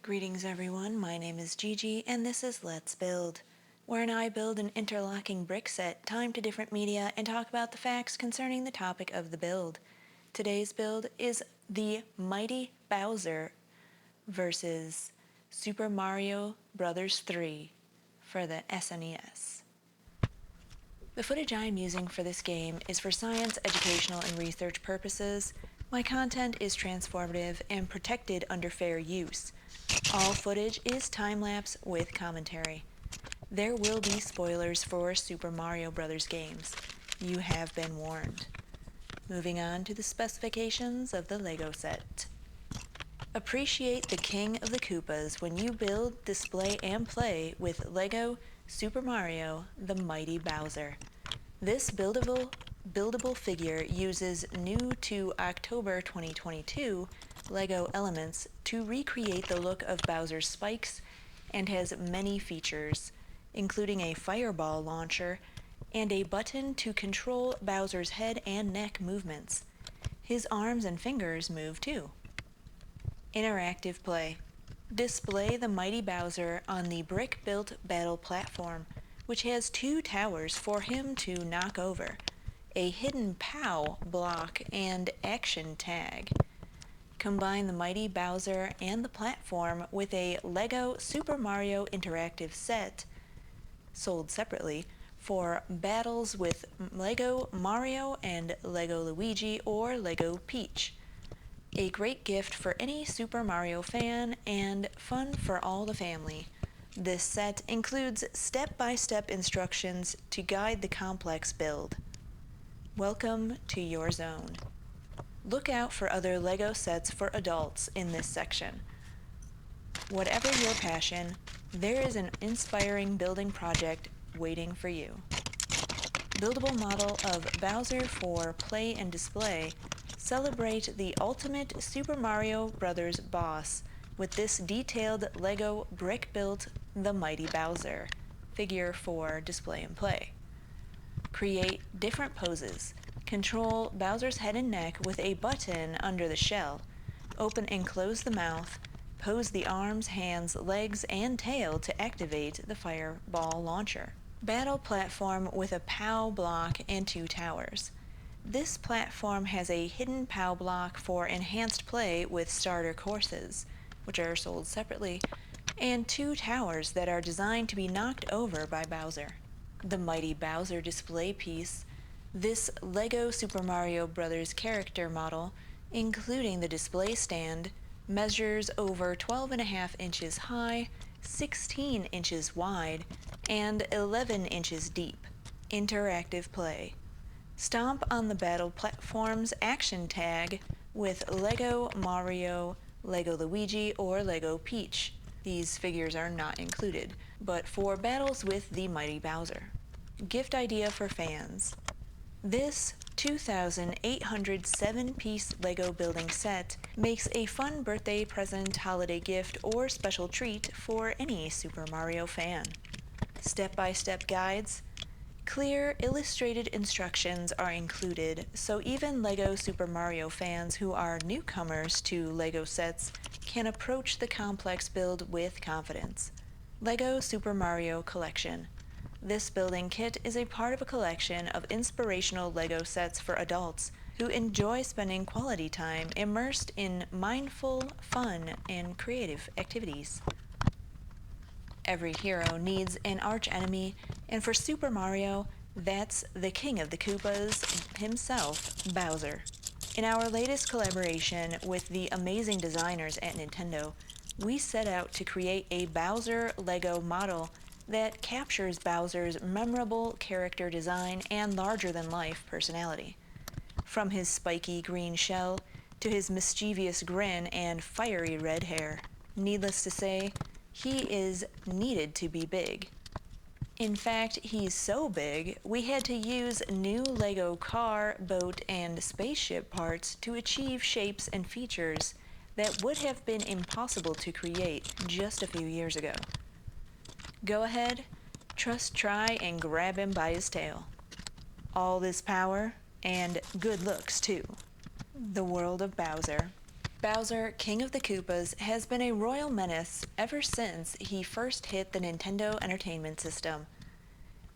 Greetings everyone, my name is Gigi and this is Let's Build, wherein I build an interlocking brick set timed to different media and talk about the facts concerning the topic of the build. Today's build is the Mighty Bowser versus Super Mario Bros. 3 for the SNES. The footage I am using for this game is for science, educational, and research purposes. My content is transformative and protected under fair use. All footage is time-lapse with commentary. There will be spoilers for Super Mario Bros. Games. You have been warned. Moving on to the specifications of the LEGO set. Appreciate the king of the Koopas when you build, display, and play with LEGO Super Mario, the Mighty Bowser. This buildable figure uses new to October 2022 LEGO elements to recreate the look of Bowser's spikes and has many features, including a fireball launcher and a button to control Bowser's head and neck movements. His arms and fingers move too. Interactive play. Display the Mighty Bowser on the brick-built battle platform, which has 2 towers for him to knock over, a hidden POW block, and action tag. Combine the Mighty Bowser and the platform with a LEGO Super Mario interactive set, sold separately, for battles with LEGO Mario and LEGO Luigi or LEGO Peach. A great gift for any Super Mario fan and fun for all the family. This set includes step-by-step instructions to guide the complex build. Welcome to your zone. Look out for other LEGO sets for adults in this section. Whatever your passion, there is an inspiring building project waiting for you. Buildable model of Bowser for play and display. Celebrate the ultimate Super Mario Bros. Boss with this detailed LEGO brick-built The Mighty Bowser figure for display and play. Create different poses. Control Bowser's head and neck with a button under the shell. Open and close the mouth. Pose the arms, hands, legs, and tail to activate the fireball launcher. Battle platform with a POW block and 2 towers. This platform has a hidden POW block for enhanced play with starter courses, which are sold separately, and 2 towers that are designed to be knocked over by Bowser. The Mighty Bowser display piece. This LEGO Super Mario Bros. Character model, including the display stand, measures over 12.5 inches high, 16 inches wide, and 11 inches deep. Interactive play. Stomp on the battle platform's action tag with LEGO Mario, LEGO Luigi, or LEGO Peach. These figures are not included, but for battles with the Mighty Bowser. Gift idea for fans. This 2,807-piece LEGO building set makes a fun birthday present, holiday gift, or special treat for any Super Mario fan. Step-by-step guides. Clear, illustrated instructions are included, so even LEGO Super Mario fans who are newcomers to LEGO sets can approach the complex build with confidence. LEGO Super Mario Collection. This building kit is a part of a collection of inspirational LEGO sets for adults who enjoy spending quality time immersed in mindful, fun, and creative activities. Every hero needs an arch-enemy, and for Super Mario, that's the king of the Koopas himself, Bowser. In our latest collaboration with the amazing designers at Nintendo, we set out to create a Bowser LEGO model that captures Bowser's memorable character design and larger-than-life personality. From his spiky green shell to his mischievous grin and fiery red hair. Needless to say, he is needed to be big. In fact, he's so big, we had to use new LEGO car, boat, and spaceship parts to achieve shapes and features that would have been impossible to create just a few years ago. Go ahead, try, and grab him by his tail. All this power, and good looks too. The world of Bowser. Bowser, King of the Koopas, has been a royal menace ever since he first hit the Nintendo Entertainment System.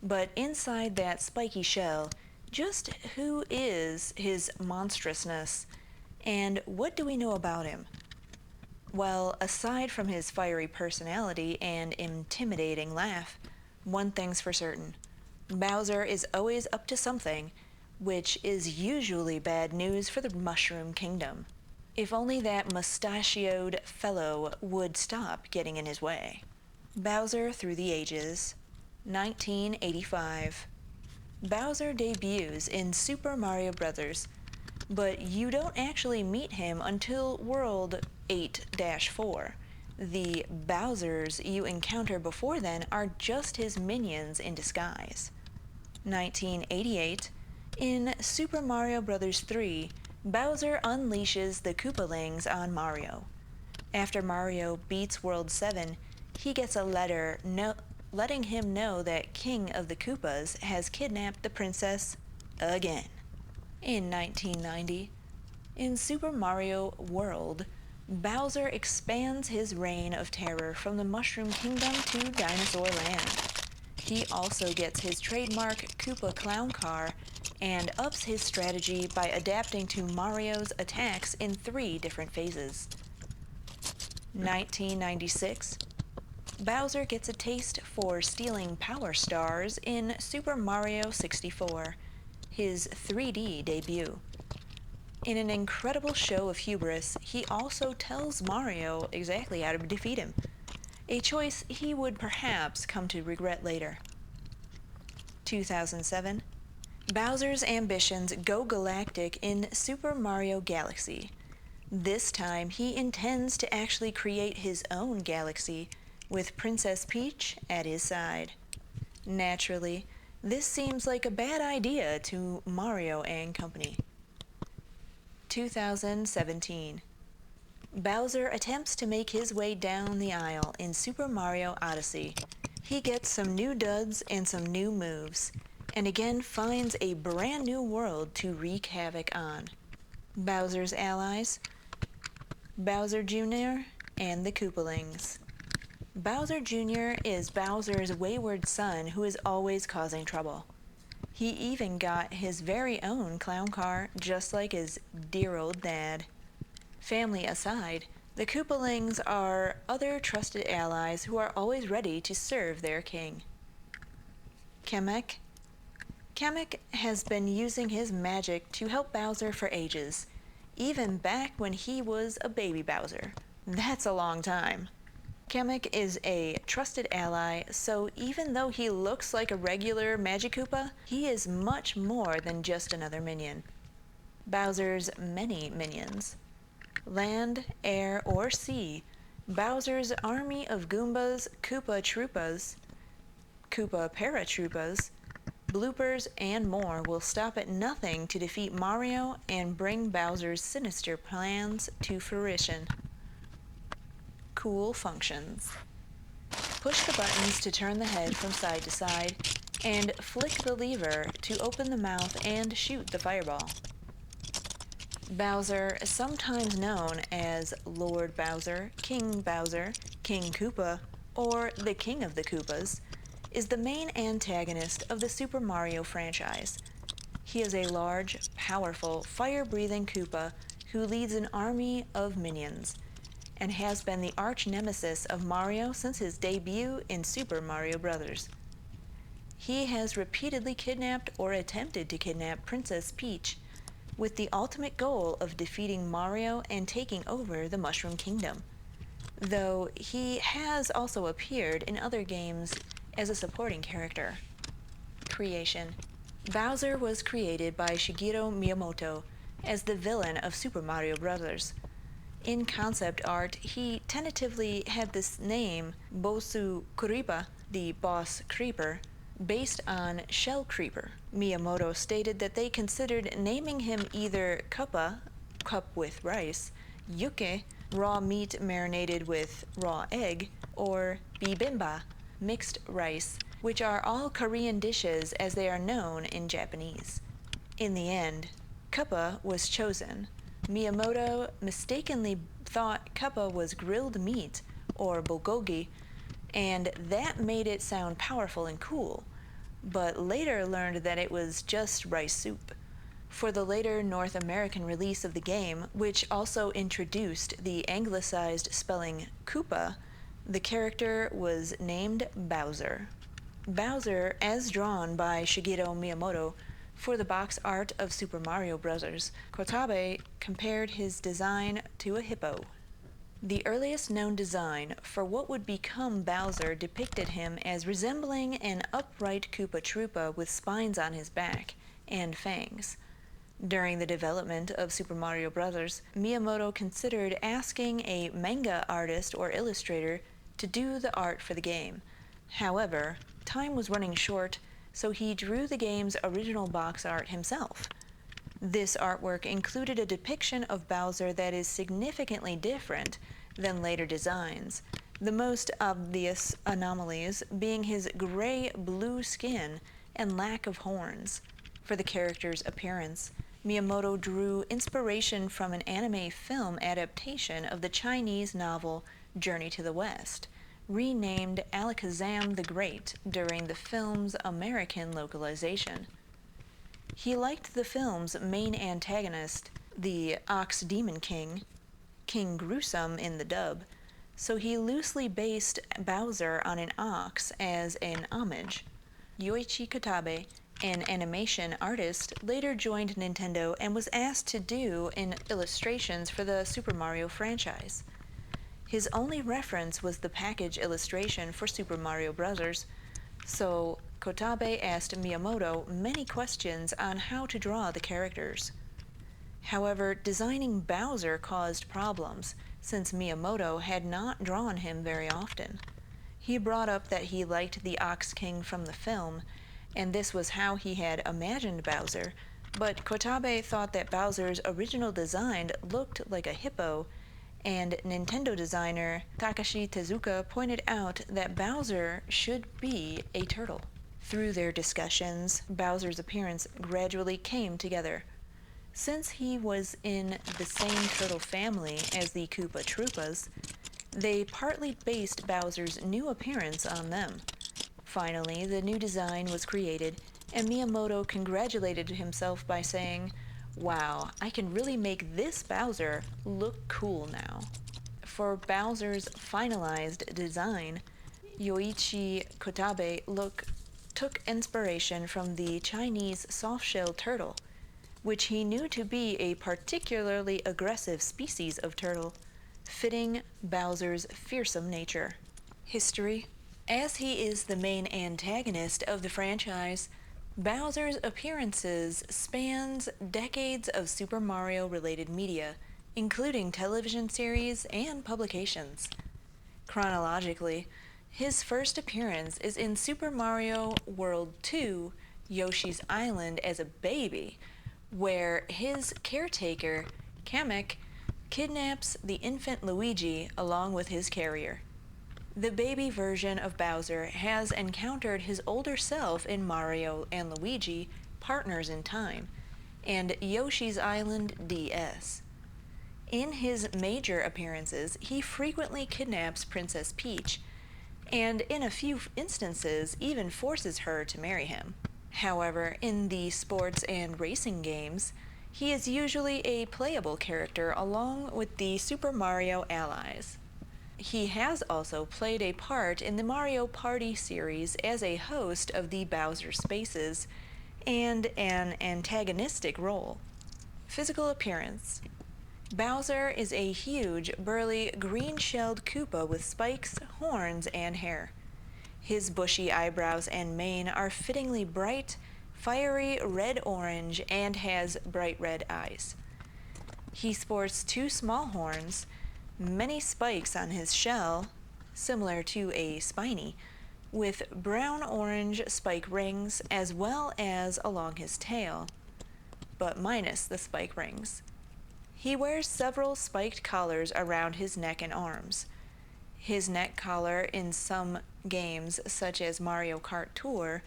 But inside that spiky shell, just who is his monstrousness, and what do we know about him? Well, aside from his fiery personality and intimidating laugh, one thing's for certain. Bowser is always up to something, which is usually bad news for the Mushroom Kingdom. If only that mustachioed fellow would stop getting in his way. Bowser Through the Ages, 1985. Bowser debuts in Super Mario Bros., but you don't actually meet him until World 8-4. The Bowsers you encounter before then are just his minions in disguise. 1988. In Super Mario Bros. 3, Bowser unleashes the Koopalings on Mario. After Mario beats World 7, he gets a letter letting him know that King of the Koopas has kidnapped the princess again. In 1990, in Super Mario World, Bowser expands his reign of terror from the Mushroom Kingdom to Dinosaur Land. He also gets his trademark Koopa clown car and ups his strategy by adapting to Mario's attacks in 3 different phases. 1996. Bowser gets a taste for stealing Power Stars in Super Mario 64, his 3D debut. In an incredible show of hubris, he also tells Mario exactly how to defeat him, a choice he would perhaps come to regret later. 2007. Bowser's ambitions go galactic in Super Mario Galaxy. This time he intends to actually create his own galaxy, with Princess Peach at his side. Naturally, this seems like a bad idea to Mario and company. 2017. Bowser attempts to make his way down the aisle in Super Mario Odyssey. He gets some new duds and some new moves, and again finds a brand new world to wreak havoc on. Bowser's allies, Bowser Jr. and the Koopalings. Bowser Jr. is Bowser's wayward son who is always causing trouble. He even got his very own clown car, just like his dear old dad. Family aside, the Koopalings are other trusted allies who are always ready to serve their king. Kamek. Kamek has been using his magic to help Bowser for ages, even back when he was a baby Bowser. That's a long time. Kamek is a trusted ally, so even though he looks like a regular Magic Koopa, he is much more than just another minion. Bowser's many minions. Land, air, or sea, Bowser's army of Goombas, Koopa Troopas, Koopa Paratroopas, bloopers, and more will stop at nothing to defeat Mario and bring Bowser's sinister plans to fruition. Cool functions. Push the buttons to turn the head from side to side, and flick the lever to open the mouth and shoot the fireball. Bowser, sometimes known as Lord Bowser, King Koopa, or the King of the Koopas, is the main antagonist of the Super Mario franchise. He is a large, powerful, fire-breathing Koopa who leads an army of minions, and has been the arch-nemesis of Mario since his debut in Super Mario Bros. He has repeatedly kidnapped or attempted to kidnap Princess Peach, with the ultimate goal of defeating Mario and taking over the Mushroom Kingdom, though he has also appeared in other games as a supporting character. Creation. Bowser was created by Shigeru Miyamoto as the villain of Super Mario Bros. In concept art, he tentatively had this name, Bosu Kuripa, the boss creeper, based on Shell Creeper. Miyamoto stated that they considered naming him either Koopa, cup with rice, Yuke, raw meat marinated with raw egg, or Bibimbap, mixed rice, which are all Korean dishes as they are known in Japanese. In the end, Koopa was chosen, Miyamoto mistakenly thought Koopa was grilled meat, or bulgogi, and that made it sound powerful and cool, but later learned that it was just rice soup. For the later North American release of the game, which also introduced the anglicized spelling Koopa, the character was named Bowser. Bowser, as drawn by Shigeru Miyamoto for the box art of Super Mario Bros., Kotabe compared his design to a hippo. The earliest known design for what would become Bowser depicted him as resembling an upright Koopa Troopa with spines on his back and fangs. During the development of Super Mario Bros., Miyamoto considered asking a manga artist or illustrator to do the art for the game. However, time was running short, so he drew the game's original box art himself. This artwork included a depiction of Bowser that is significantly different than later designs, the most obvious anomalies being his gray-blue skin and lack of horns. For the character's appearance, Miyamoto drew inspiration from an anime film adaptation of the Chinese novel Journey to the West, renamed Alakazam the Great during the film's American localization. He liked the film's main antagonist, the Ox Demon King, King Gruesome in the dub, so he loosely based Bowser on an ox as an homage. Yoichi Kotabe, an animation artist, later joined Nintendo and was asked to do illustrations for the Super Mario franchise. His only reference was the package illustration for Super Mario Bros., so Kotabe asked Miyamoto many questions on how to draw the characters. However, designing Bowser caused problems, since Miyamoto had not drawn him very often. He brought up that he liked the Ox King from the film, and this was how he had imagined Bowser, but Kotabe thought that Bowser's original design looked like a hippo, and Nintendo designer Takashi Tezuka pointed out that Bowser should be a turtle. Through their discussions, Bowser's appearance gradually came together. Since he was in the same turtle family as the Koopa Troopas, they partly based Bowser's new appearance on them. Finally, the new design was created, and Miyamoto congratulated himself by saying, "Wow, I can really make this Bowser look cool now." For Bowser's finalized design, Yoichi Kotabe took inspiration from the Chinese soft-shell turtle, which he knew to be a particularly aggressive species of turtle, fitting Bowser's fearsome nature. History. As he is the main antagonist of the franchise, Bowser's appearances spans decades of Super Mario-related media, including television series and publications. Chronologically, his first appearance is in Super Mario World 2, Yoshi's Island as a baby, where his caretaker, Kamek, kidnaps the infant Luigi along with his carrier. The baby version of Bowser has encountered his older self in Mario and Luigi, Partners in Time, and Yoshi's Island DS. In his major appearances, he frequently kidnaps Princess Peach, and in a few instances even forces her to marry him. However, in the sports and racing games, he is usually a playable character along with the Super Mario allies. He has also played a part in the Mario Party series as a host of the Bowser Spaces and an antagonistic role. Physical appearance. Bowser is a huge, burly, green-shelled Koopa with spikes, horns, and hair. His bushy eyebrows and mane are fittingly bright, fiery red-orange, and has bright red eyes. He sports two small horns, many spikes on his shell, similar to a spiny, with brown-orange spike rings as well as along his tail, but minus the spike rings. He wears several spiked collars around his neck and arms. His neck collar in some games, such as Mario Kart Tour,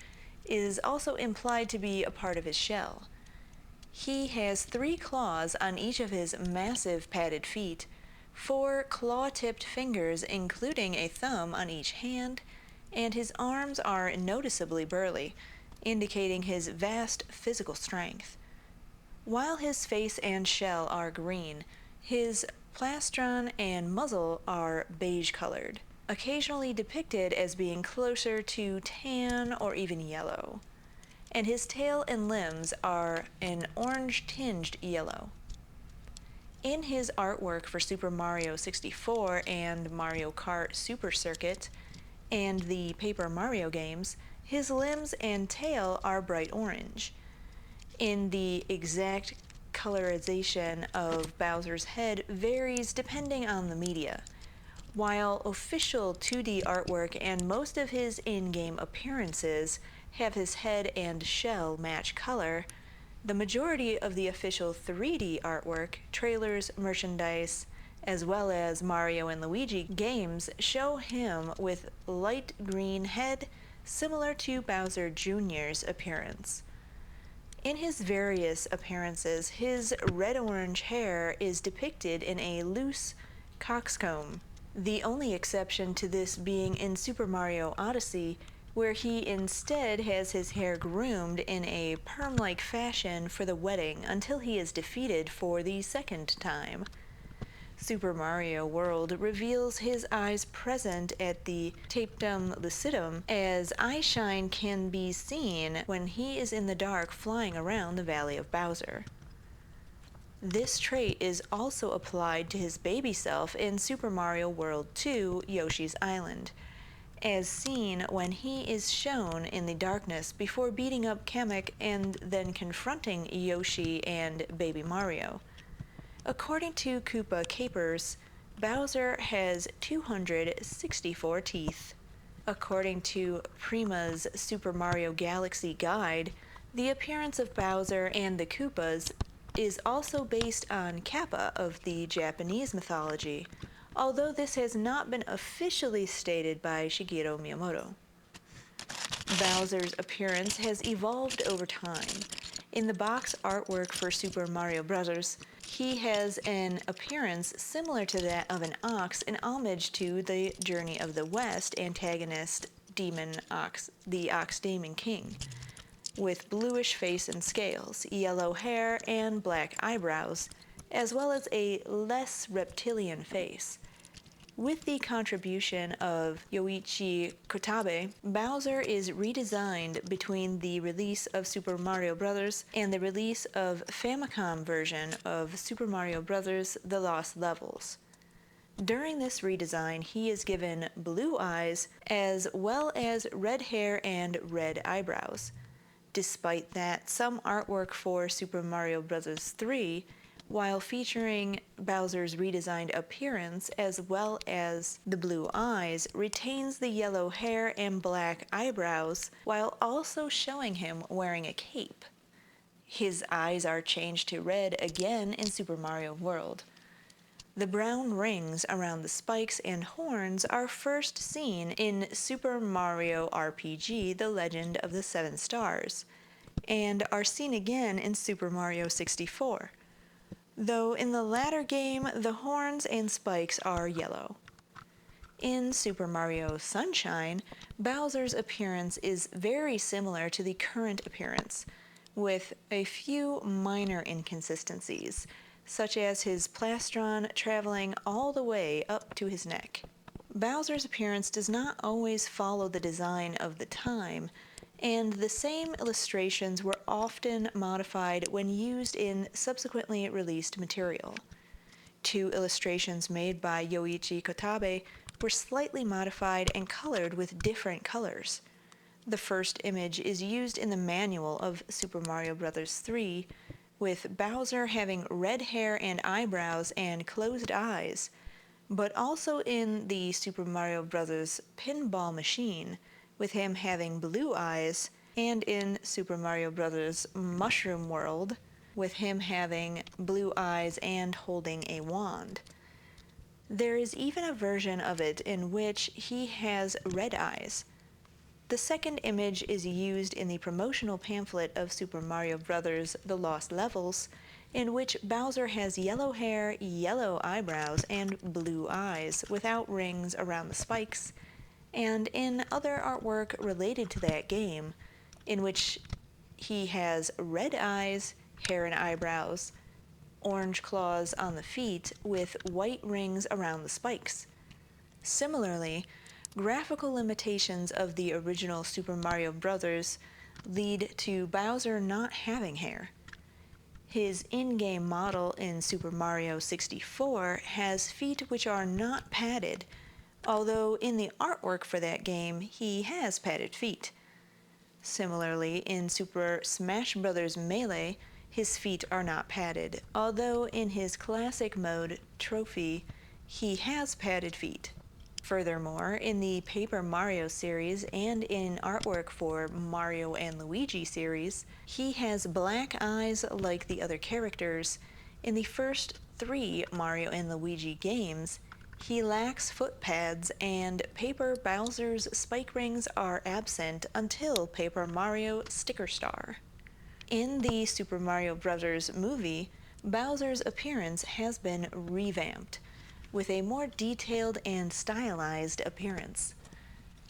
is also implied to be a part of his shell. He has 3 claws on each of his massive padded feet, 4 claw-tipped fingers including a thumb on each hand, and his arms are noticeably burly, indicating his vast physical strength. While his face and shell are green, his plastron and muzzle are beige-colored, occasionally depicted as being closer to tan or even yellow, and his tail and limbs are an orange-tinged yellow. In his artwork for Super Mario 64 and Mario Kart Super Circuit and the Paper Mario games, his limbs and tail are bright orange. In the exact colorization of Bowser's head varies depending on the media. While official 2D artwork and most of his in-game appearances have his head and shell match color, the majority of the official 3D artwork, trailers, merchandise, as well as Mario and Luigi games show him with light green head similar to Bowser Jr.'s appearance. In his various appearances, his red-orange hair is depicted in a loose coxcomb, the only exception to this being in Super Mario Odyssey, where he instead has his hair groomed in a perm-like fashion for the wedding until he is defeated for the second time. Super Mario World reveals his eyes present at the tapetum lucidum, as eye shine can be seen when he is in the dark flying around the Valley of Bowser. This trait is also applied to his baby self in Super Mario World 2 Yoshi's Island, as seen when he is shown in the darkness before beating up Kamek and then confronting Yoshi and Baby Mario. According to Koopa Capers, Bowser has 264 teeth. According to Prima's Super Mario Galaxy Guide, the appearance of Bowser and the Koopas is also based on Kappa of the Japanese mythology, although this has not been officially stated by Shigeru Miyamoto. Bowser's appearance has evolved over time. In the box artwork for Super Mario Bros., he has an appearance similar to that of an ox in homage to the Journey of the West antagonist Demon Ox, the Ox Demon King, with bluish face and scales, yellow hair, and black eyebrows, as well as a less reptilian face. With the contribution of Yoichi Kotabe, Bowser is redesigned between the release of Super Mario Bros. And the release of Famicom version of Super Mario Bros. The Lost Levels. During this redesign, he is given blue eyes as well as red hair and red eyebrows. Despite that, some artwork for Super Mario Bros. 3, while featuring Bowser's redesigned appearance as well as the blue eyes, retains the yellow hair and black eyebrows while also showing him wearing a cape. His eyes are changed to red again in Super Mario World. The brown rings around the spikes and horns are first seen in Super Mario RPG: The Legend of the Seven Stars, and are seen again in Super Mario 64. Though in the latter game, the horns and spikes are yellow. In Super Mario Sunshine, Bowser's appearance is very similar to the current appearance, with a few minor inconsistencies, such as his plastron traveling all the way up to his neck. Bowser's appearance does not always follow the design of the time, and the same illustrations were often modified when used in subsequently released material. 2 illustrations made by Yoichi Kotabe were slightly modified and colored with different colors. The first image is used in the manual of Super Mario Bros. 3, with Bowser having red hair and eyebrows and closed eyes, but also in the Super Mario Bros. Pinball machine, with him having blue eyes, and in Super Mario Bros. Mushroom World, with him having blue eyes and holding a wand. There is even a version of it in which he has red eyes. The second image is used in the promotional pamphlet of Super Mario Bros. The Lost Levels, in which Bowser has yellow hair, yellow eyebrows, and blue eyes, without rings around the spikes, and in other artwork related to that game, in which he has red eyes, hair and eyebrows, orange claws on the feet, with white rings around the spikes. Similarly, graphical limitations of the original Super Mario Bros. Lead to Bowser not having hair. His in-game model in Super Mario 64 has feet which are not padded, although in the artwork for that game he has padded feet. Similarly, in Super Smash Bros. Melee, his feet are not padded, although in his classic mode trophy he has padded feet. Furthermore, in the Paper Mario series and in artwork for Mario and Luigi series, he has black eyes like the other characters. In the first 3 Mario and Luigi games, he lacks foot pads, and Paper Bowser's spike rings are absent until Paper Mario Sticker Star. In the Super Mario Bros. Movie, Bowser's appearance has been revamped, with a more detailed and stylized appearance.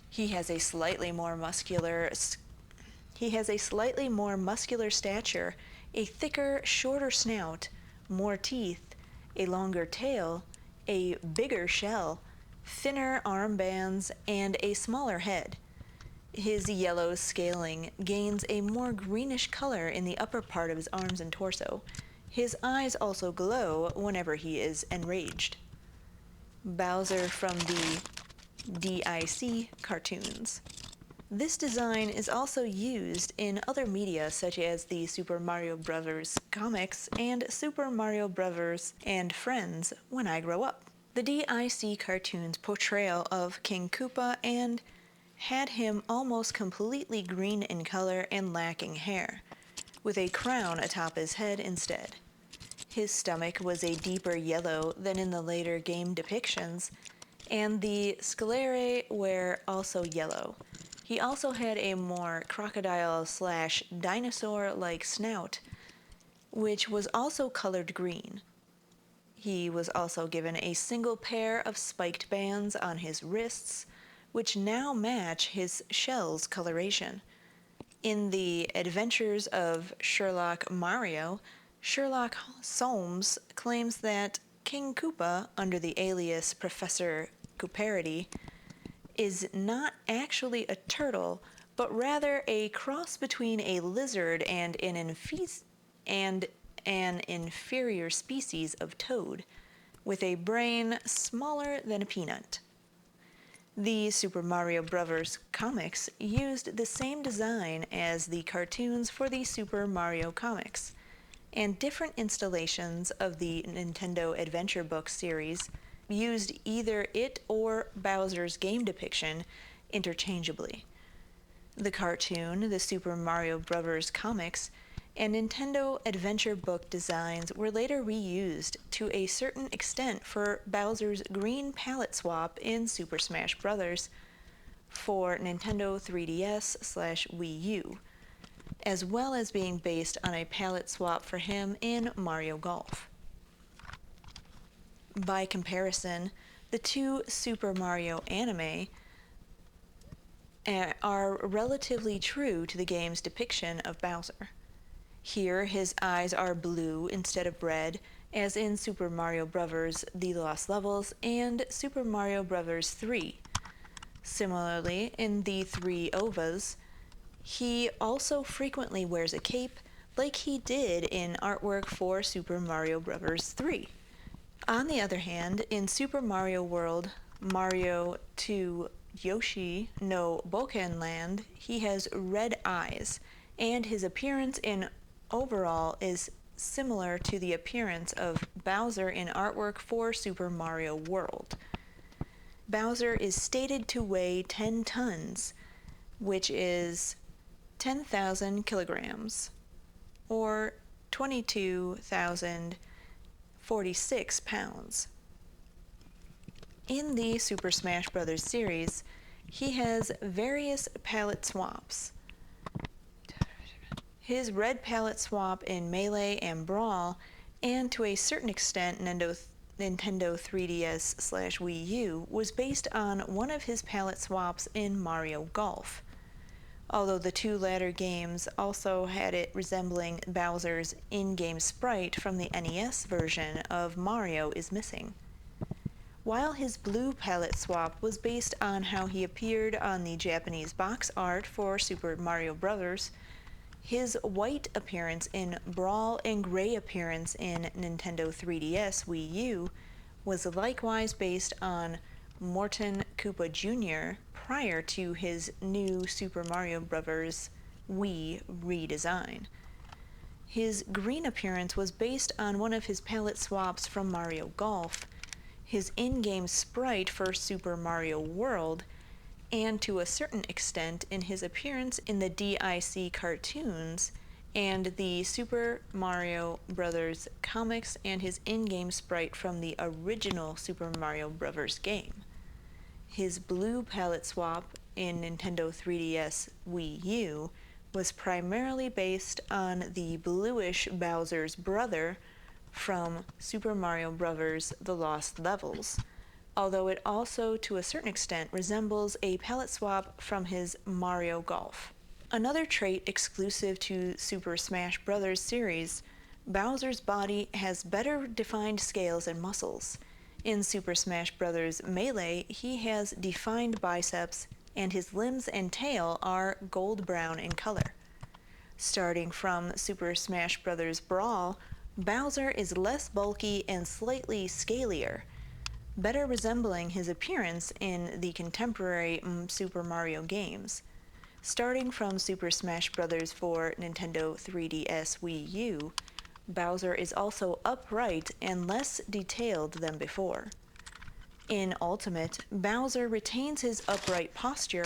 He has a slightly more muscular stature, a thicker, shorter snout, more teeth, a longer tail, a bigger shell, thinner armbands, and a smaller head. His yellow scaling gains a more greenish color in the upper part of his arms and torso. His eyes also glow whenever he is enraged. Bowser from the DIC cartoons. This design is also used in other media such as the Super Mario Bros. Comics and Super Mario Bros. And Friends When I Grow Up. The DIC cartoons' portrayal of King Koopa and had him almost completely green in color and lacking hair, with a crown atop his head instead. His stomach was a deeper yellow than in the later game depictions, and the sclerae were also yellow. He also had a more crocodile/dinosaur-like snout, which was also colored green. He was also given a single pair of spiked bands on his wrists, which now match his shell's coloration. In the Adventures of Sherlock Mario, Sherlock Holmes claims that King Koopa, under the alias Professor Kooparity, is not actually a turtle, but rather a cross between a lizard and an inferior species of toad, with a brain smaller than a peanut. The Super Mario Bros. Comics used the same design as the cartoons for the Super Mario comics, and different installations of the Nintendo Adventure Book series used either it or Bowser's game depiction interchangeably. The cartoon, the Super Mario Bros. Comics, and Nintendo Adventure Book designs were later reused to a certain extent for Bowser's green palette swap in Super Smash Bros. For Nintendo 3DS/Wii U, as well as being based on a palette swap for him in Mario Golf. By comparison, the 2 Super Mario anime are relatively true to the game's depiction of Bowser. Here, his eyes are blue instead of red, as in Super Mario Bros. The Lost Levels and Super Mario Bros. 3. Similarly, in the 3 OVAs, he also frequently wears a cape, like he did in artwork for Super Mario Bros. 3. On the other hand, in Super Mario World, Mario 2 Yoshi no Boken Land, he has red eyes, and his appearance in overall is similar to the appearance of Bowser in artwork for Super Mario World. Bowser is stated to weigh 10 tons, which is 10,000 kilograms, or 22,046 pounds. In the Super Smash Bros. Series, he has various palette swaps. His red palette swap in Melee and Brawl, and to a certain extent Nintendo 3DS/Wii U, was based on one of his palette swaps in Mario Golf, although the two latter games also had it resembling Bowser's in-game sprite from the NES version of Mario is missing. While his blue palette swap was based on how he appeared on the Japanese box art for Super Mario Bros., his white appearance in Brawl and gray appearance in Nintendo 3DS Wii U was likewise based on Morton Koopa Jr. prior to his new Super Mario Bros. Wii redesign. His green appearance was based on one of his palette swaps from Mario Golf, his in-game sprite for Super Mario World, and to a certain extent in his appearance in the DIC cartoons and the Super Mario Bros. Comics, and his in-game sprite from the original Super Mario Bros. Game. His blue palette swap in Nintendo 3DS Wii U was primarily based on the bluish Bowser's brother from Super Mario Bros. The Lost Levels, although it also to a certain extent resembles a palette swap from his Mario Golf. Another trait exclusive to Super Smash Bros. Series, Bowser's body has better defined scales and muscles. In Super Smash Bros. Melee, he has defined biceps, and his limbs and tail are gold-brown in color. Starting from Super Smash Bros. Brawl, Bowser is less bulky and slightly scalier, better resembling his appearance in the contemporary Super Mario games. Starting from Super Smash Bros. For Nintendo 3DS Wii U, Bowser is also upright and less detailed than before. In Ultimate, Bowser retains his upright posture,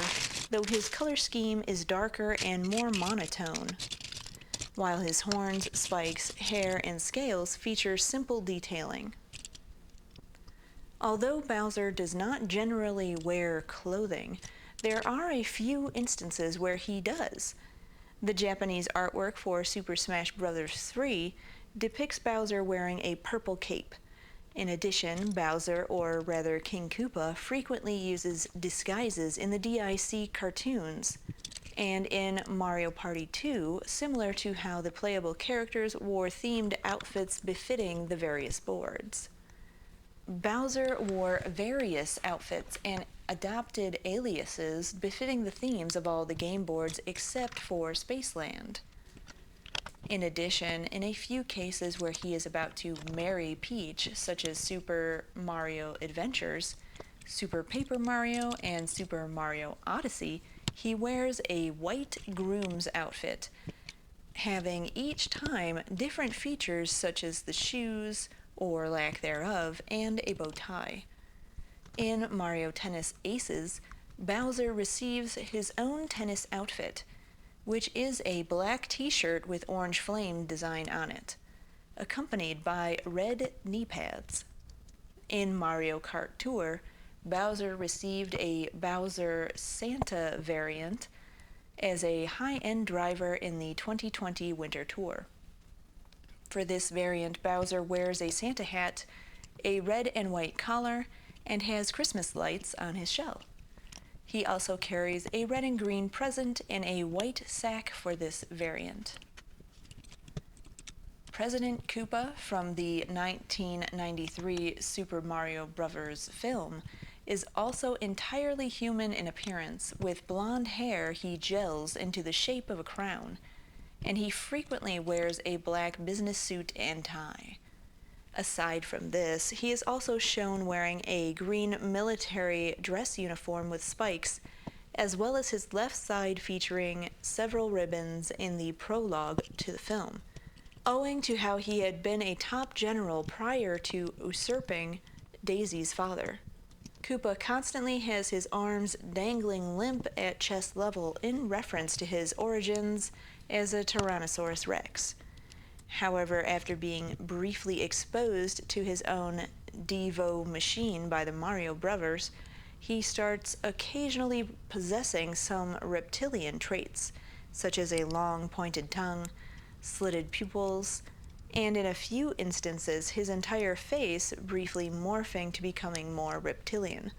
though his color scheme is darker and more monotone, while his horns, spikes, hair, and scales feature simple detailing. Although Bowser does not generally wear clothing, there are a few instances where he does. The Japanese artwork for Super Smash Bros. 3 depicts Bowser wearing a purple cape. In addition, Bowser, or rather King Koopa, frequently uses disguises in the DIC cartoons, and in Mario Party 2, similar to how the playable characters wore themed outfits befitting the various boards. Bowser wore various outfits and adopted aliases befitting the themes of all the game boards except for Spaceland. In addition, in a few cases where he is about to marry Peach, such as Super Mario Adventures, Super Paper Mario, and Super Mario Odyssey, he wears a white groom's outfit, having each time different features such as the shoes, or lack thereof, and a bow tie. In Mario Tennis Aces, Bowser receives his own tennis outfit, which is a black t-shirt with orange flame design on it, accompanied by red knee pads. In Mario Kart Tour, Bowser received a Bowser Santa variant as a high-end driver in the 2020 Winter Tour. For this variant, Bowser wears a Santa hat, a red and white collar, and has Christmas lights on his shell. He also carries a red and green present in a white sack for this variant. President Koopa from the 1993 Super Mario Bros. Film is also entirely human in appearance, with blonde hair he gels into the shape of a crown, and he frequently wears a black business suit and tie. Aside from this, he is also shown wearing a green military dress uniform with spikes, as well as his left side featuring several ribbons in the prologue to the film, owing to how he had been a top general prior to usurping Daisy's father. Koopa constantly has his arms dangling limp at chest level in reference to his origins as a Tyrannosaurus Rex. However, after being briefly exposed to his own Devo machine by the Mario Brothers, he starts occasionally possessing some reptilian traits, such as a long pointed tongue, slitted pupils, and in a few instances his entire face briefly morphing to becoming more reptilian.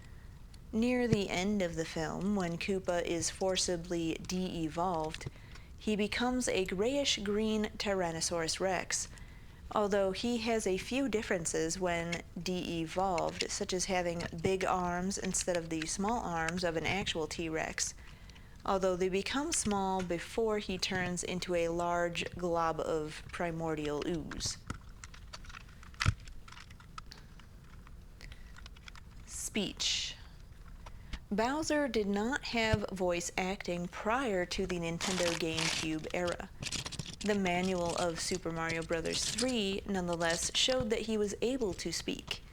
Near the end of the film, when Koopa is forcibly de-evolved, he becomes a grayish-green Tyrannosaurus Rex, although he has a few differences when de-evolved, such as having big arms instead of the small arms of an actual T-Rex, although they become small before he turns into a large glob of primordial ooze. Speech. Bowser did not have voice acting prior to the Nintendo GameCube era. The manual of Super Mario Bros. 3 nonetheless showed that he was able to speak.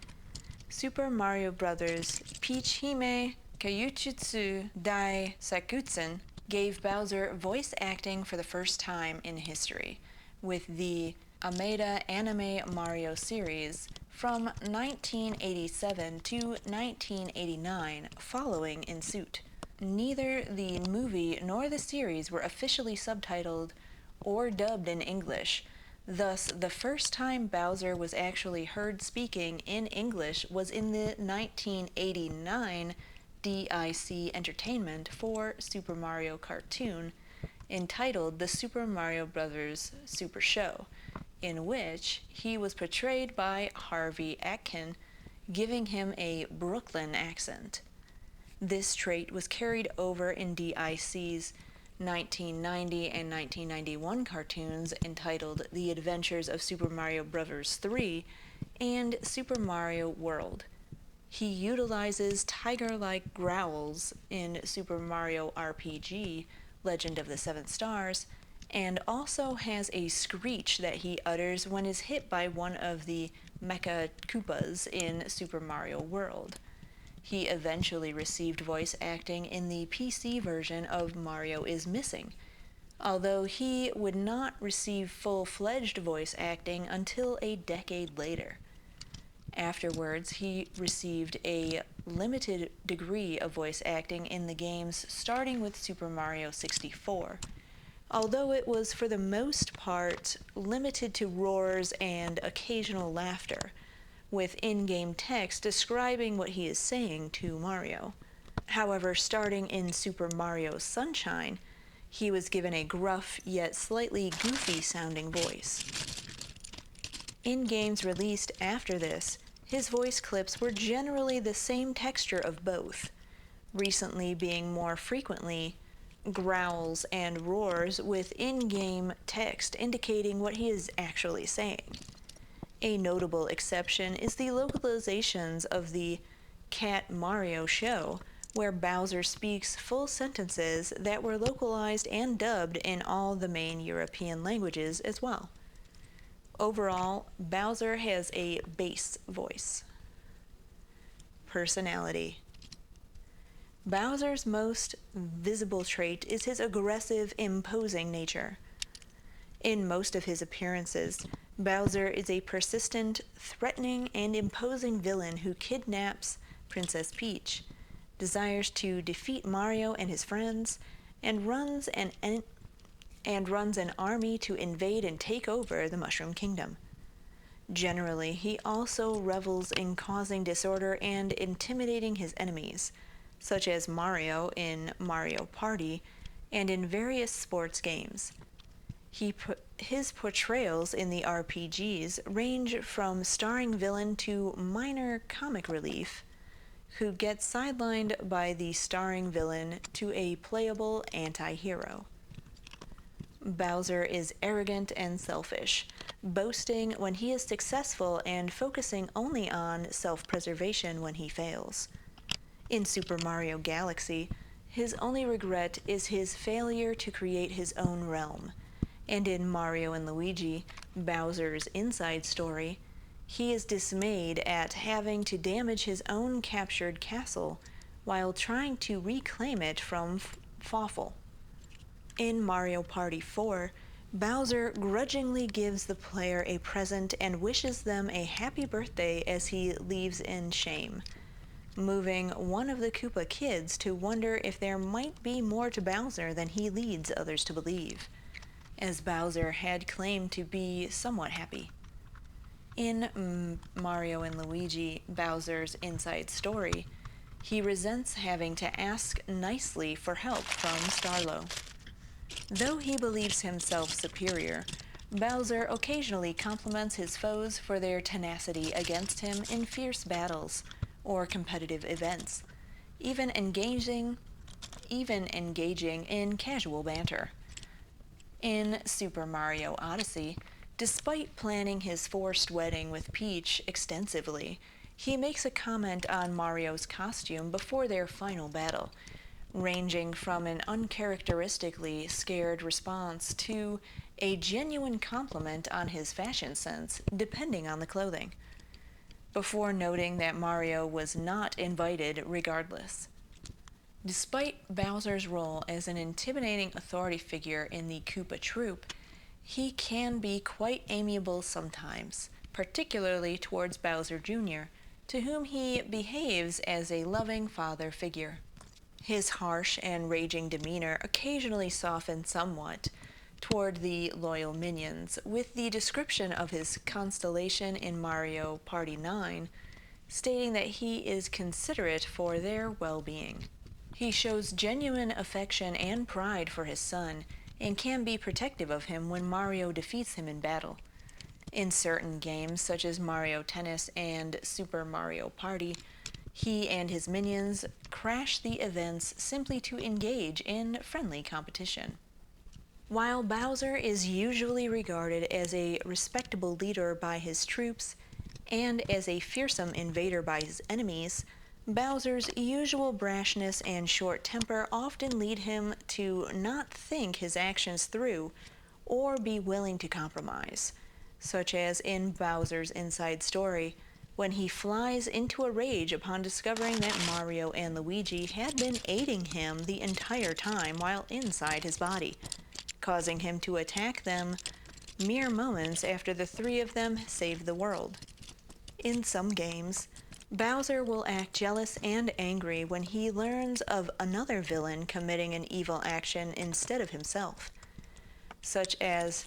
Super Mario Bros. Peach Hime Kaiuchitsu Dai Sakutsen gave Bowser voice acting for the first time in history, with the Ameda Anime Mario series from 1987 to 1989 following in suit. Neither the movie nor the series were officially subtitled or dubbed in English. Thus, the first time Bowser was actually heard speaking in English was in the 1989 DIC Entertainment for Super Mario cartoon entitled The Super Mario Bros. Super Show, in which he was portrayed by Harvey Atkin, giving him a Brooklyn accent. This trait was carried over in DIC's 1990 and 1991 cartoons entitled The Adventures of Super Mario Bros. 3 and Super Mario World. He utilizes tiger-like growls in Super Mario RPG, Legend of the Seven Stars, and also has a screech that he utters when is hit by one of the Mecha Koopas in Super Mario World. He eventually received voice acting in the PC version of Mario is Missing, although he would not receive full-fledged voice acting until a decade later. Afterwards, he received a limited degree of voice acting in the games starting with Super Mario 64, although it was for the most part limited to roars and occasional laughter, with in-game text describing what he is saying to Mario. However, starting in Super Mario Sunshine, he was given a gruff yet slightly goofy-sounding voice. In games released after this, his voice clips were generally the same texture of both, recently being more frequently growls and roars with in-game text indicating what he is actually saying. A notable exception is the localizations of the Cat Mario show, where Bowser speaks full sentences that were localized and dubbed in all the main European languages as well. Overall, Bowser has a bass voice. Personality. Bowser's most visible trait is his aggressive, imposing nature. In most of his appearances, Bowser is a persistent, threatening, and imposing villain who kidnaps Princess Peach, desires to defeat Mario and his friends, and runs an army to invade and take over the Mushroom Kingdom. Generally, he also revels in causing disorder and intimidating his enemies, such as Mario in Mario Party and in various sports games. His portrayals in the RPGs range from starring villain to minor comic relief, who gets sidelined by the starring villain to a playable anti-hero. Bowser is arrogant and selfish, boasting when he is successful and focusing only on self-preservation when he fails. In Super Mario Galaxy, his only regret is his failure to create his own realm, and in Mario and Luigi, Bowser's inside story, he is dismayed at having to damage his own captured castle while trying to reclaim it from Fawful. In Mario Party 4, Bowser grudgingly gives the player a present and wishes them a happy birthday as he leaves in shame. moving one of the Koopa kids to wonder if there might be more to Bowser than he leads others to believe, as Bowser had claimed to be somewhat happy. In Mario and Luigi, Bowser's inside story, he resents having to ask nicely for help from Starlo. Though he believes himself superior, Bowser occasionally compliments his foes for their tenacity against him in fierce battles or competitive events, even engaging in casual banter. In Super Mario Odyssey, despite planning his forced wedding with Peach extensively, he makes a comment on Mario's costume before their final battle, ranging from an uncharacteristically scared response to a genuine compliment on his fashion sense, depending on the clothing, before noting that Mario was not invited regardless. Despite Bowser's role as an intimidating authority figure in the Koopa troupe, he can be quite amiable sometimes, particularly towards Bowser Jr., to whom he behaves as a loving father figure. His harsh and raging demeanor occasionally softens somewhat toward the loyal minions, with the description of his constellation in Mario Party 9 stating that he is considerate for their well-being. He shows genuine affection and pride for his son, and can be protective of him when Mario defeats him in battle. In certain games, such as Mario Tennis and Super Mario Party, he and his minions crash the events simply to engage in friendly competition. While Bowser is usually regarded as a respectable leader by his troops and as a fearsome invader by his enemies, Bowser's usual brashness and short temper often lead him to not think his actions through or be willing to compromise, such as in Bowser's inside story, when he flies into a rage upon discovering that Mario and Luigi had been aiding him the entire time while inside his body, causing him to attack them mere moments after the three of them saved the world. In some games, Bowser will act jealous and angry when he learns of another villain committing an evil action instead of himself, such as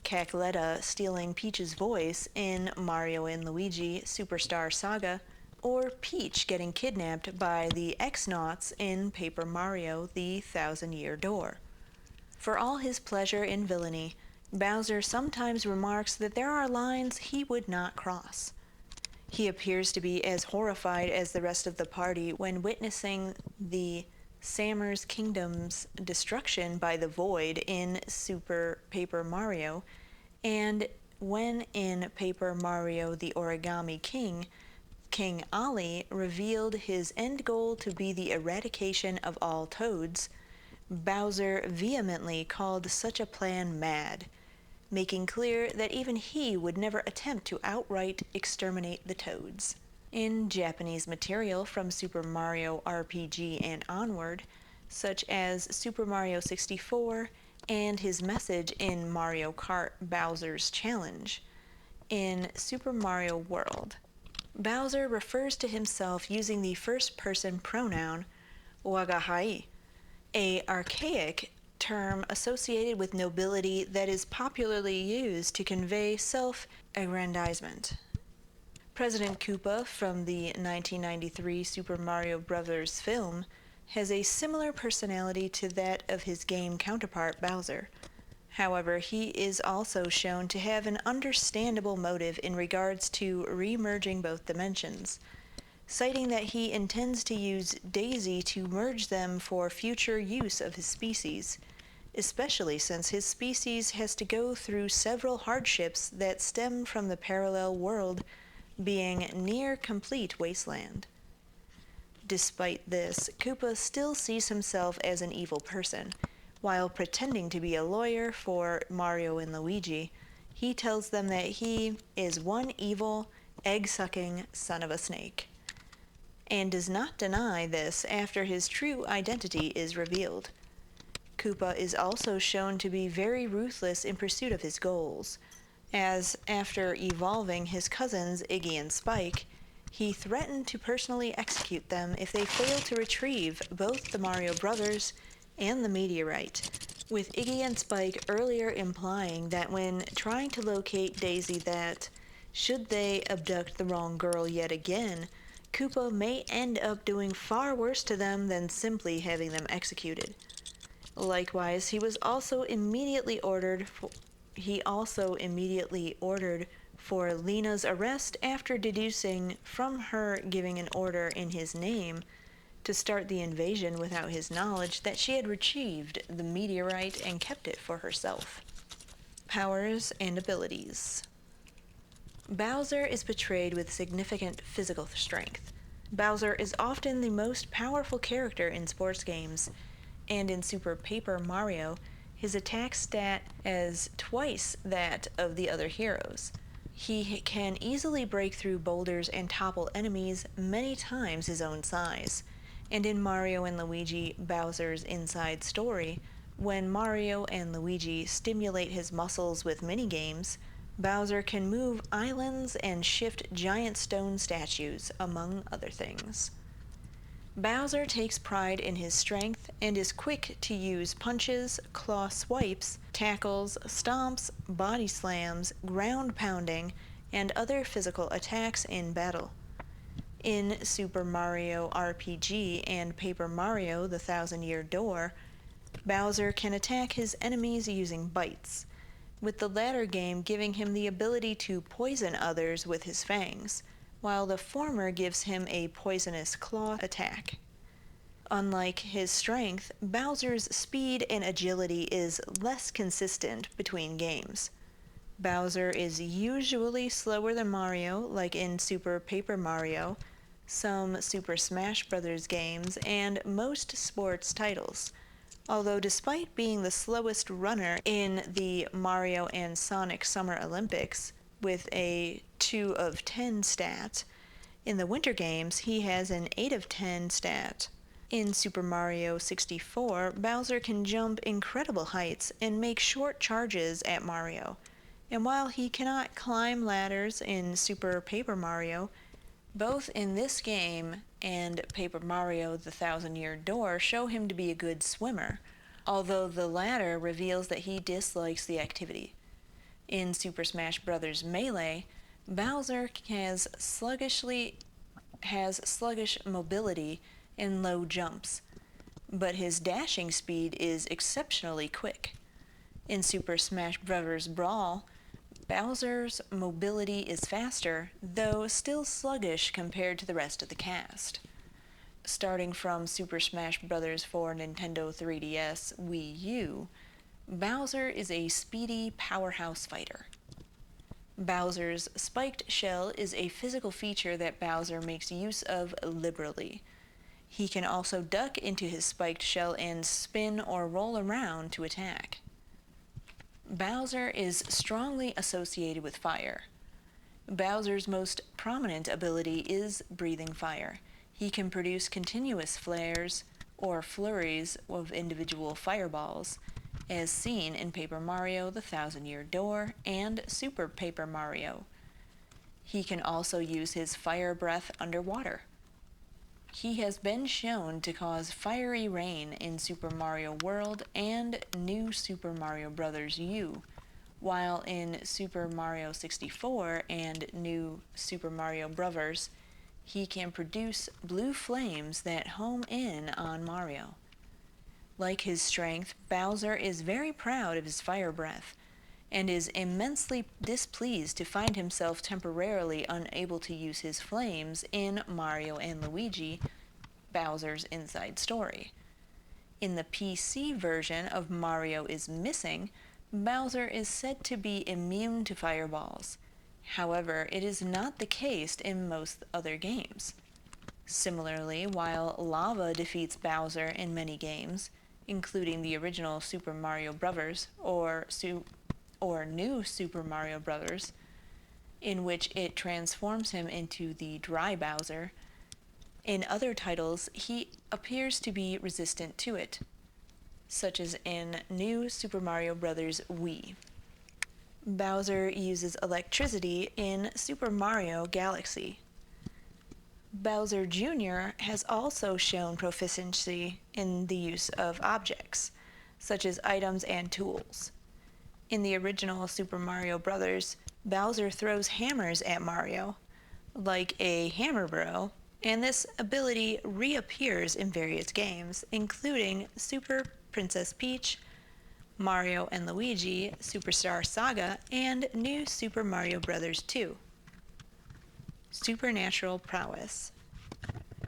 Cackletta stealing Peach's voice in Mario and Luigi Superstar Saga, or Peach getting kidnapped by the X-Nauts in Paper Mario The Thousand-Year Door. For all his pleasure in villainy, Bowser sometimes remarks that there are lines he would not cross. He appears to be as horrified as the rest of the party when witnessing the Sammer's Kingdom's destruction by the Void in Super Paper Mario, and when in Paper Mario The Origami King, King Ollie revealed his end goal to be the eradication of all toads, Bowser vehemently called such a plan mad, making clear that even he would never attempt to outright exterminate the toads. In Japanese material from Super Mario RPG and onward, such as Super Mario 64 and his message in Mario Kart Bowser's Challenge, in Super Mario World, Bowser refers to himself using the first-person pronoun wagahai, a archaic term associated with nobility that is popularly used to convey self-aggrandizement. President Koopa from the 1993 Super Mario Bros. Film has a similar personality to that of his game counterpart Bowser. However, he is also shown to have an understandable motive in regards to re-merging both dimensions, citing that he intends to use Daisy to merge them for future use of his species, especially since his species has to go through several hardships that stem from the parallel world being near complete wasteland. Despite this, Koopa still sees himself as an evil person. While pretending to be a lawyer for Mario and Luigi, he tells them that he is one evil, egg-sucking son of a snake, and does not deny this after his true identity is revealed. Koopa is also shown to be very ruthless in pursuit of his goals, as after evolving his cousins Iggy and Spike, He threatened to personally execute them if they failed to retrieve both the Mario Brothers and the meteorite, with Iggy and Spike earlier implying that when trying to locate Daisy that, should they abduct the wrong girl yet again, Koopa may end up doing far worse to them than simply having them executed. Likewise, he also immediately ordered for Lena's arrest after deducing from her giving an order in his name to start the invasion without his knowledge that she had retrieved the meteorite and kept it for herself. Powers and abilities. Bowser is portrayed with significant physical strength. Bowser is often the most powerful character in sports games, and in Super Paper Mario, his attack stat is twice that of the other heroes. He can easily break through boulders and topple enemies many times his own size. And in Mario and Luigi Bowser's Inside Story, when Mario and Luigi stimulate his muscles with minigames, Bowser can move islands and shift giant stone statues, among other things. Bowser takes pride in his strength and is quick to use punches, claw swipes, tackles, stomps, body slams, ground pounding, and other physical attacks in battle. In Super Mario RPG and Paper Mario: The Thousand-Year Door, Bowser can attack his enemies using bites, with the latter game giving him the ability to poison others with his fangs, while the former gives him a poisonous claw attack. Unlike his strength, Bowser's speed and agility is less consistent between games. Bowser is usually slower than Mario, like in Super Paper Mario, some Super Smash Bros. Games, and most sports titles. Although despite being the slowest runner in the Mario and Sonic Summer Olympics, with a 2 of 10 stat, in the Winter Games he has an 8 of 10 stat. In Super Mario 64, Bowser can jump incredible heights and make short charges at Mario. And while he cannot climb ladders in Super Paper Mario, both in this game and Paper Mario: The Thousand-Year Door show him to be a good swimmer, although the latter reveals that he dislikes the activity. In Super Smash Bros. Melee, Bowser has sluggish mobility and low jumps, but his dashing speed is exceptionally quick. In Super Smash Bros. Brawl, Bowser's mobility is faster, though still sluggish compared to the rest of the cast. Starting from Super Smash Bros. For Nintendo 3DS Wii U, Bowser is a speedy powerhouse fighter. Bowser's spiked shell is a physical feature that Bowser makes use of liberally. He can also duck into his spiked shell and spin or roll around to attack. Bowser is strongly associated with fire. Bowser's most prominent ability is breathing fire. He can produce continuous flares or flurries of individual fireballs, as seen in Paper Mario: The Thousand-Year Door and Super Paper Mario. He can also use his fire breath underwater. He has been shown to cause fiery rain in Super Mario World and New Super Mario Bros. U, while in Super Mario 64 and New Super Mario Bros., he can produce blue flames that home in on Mario. Like his strength, Bowser is very proud of his fire breath, and is immensely displeased to find himself temporarily unable to use his flames in Mario and Luigi, Bowser's Inside Story. In the PC version of Mario is Missing, Bowser is said to be immune to fireballs. However, it is not the case in most other games. Similarly, while lava defeats Bowser in many games, including the original Super Mario Bros. Or New Super Mario Bros., in which it transforms him into the Dry Bowser, in other titles he appears to be resistant to it, such as in New Super Mario Bros. Wii. Bowser uses electricity in Super Mario Galaxy. Bowser Jr. has also shown proficiency in the use of objects, such as items and tools. In the original Super Mario Bros., Bowser throws hammers at Mario, like a hammer bro, and this ability reappears in various games, including Super Princess Peach, Mario and Luigi Superstar Saga, and New Super Mario Bros. 2. Supernatural prowess.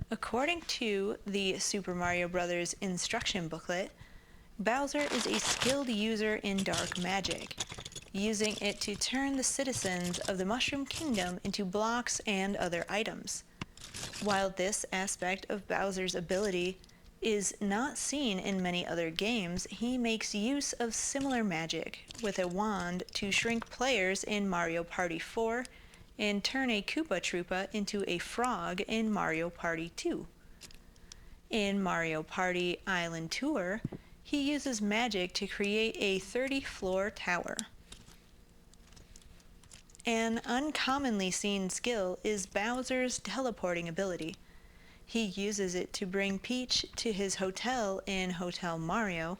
According to the Super Mario Bros. Instruction booklet, Bowser is a skilled user in dark magic, using it to turn the citizens of the Mushroom Kingdom into blocks and other items. While this aspect of Bowser's ability is not seen in many other games, he makes use of similar magic with a wand to shrink players in Mario Party 4 and turn a Koopa Troopa into a frog in Mario Party 2. In Mario Party Island Tour, he uses magic to create a 30-floor tower. An uncommonly seen skill is Bowser's teleporting ability. He uses it to bring Peach to his hotel in Hotel Mario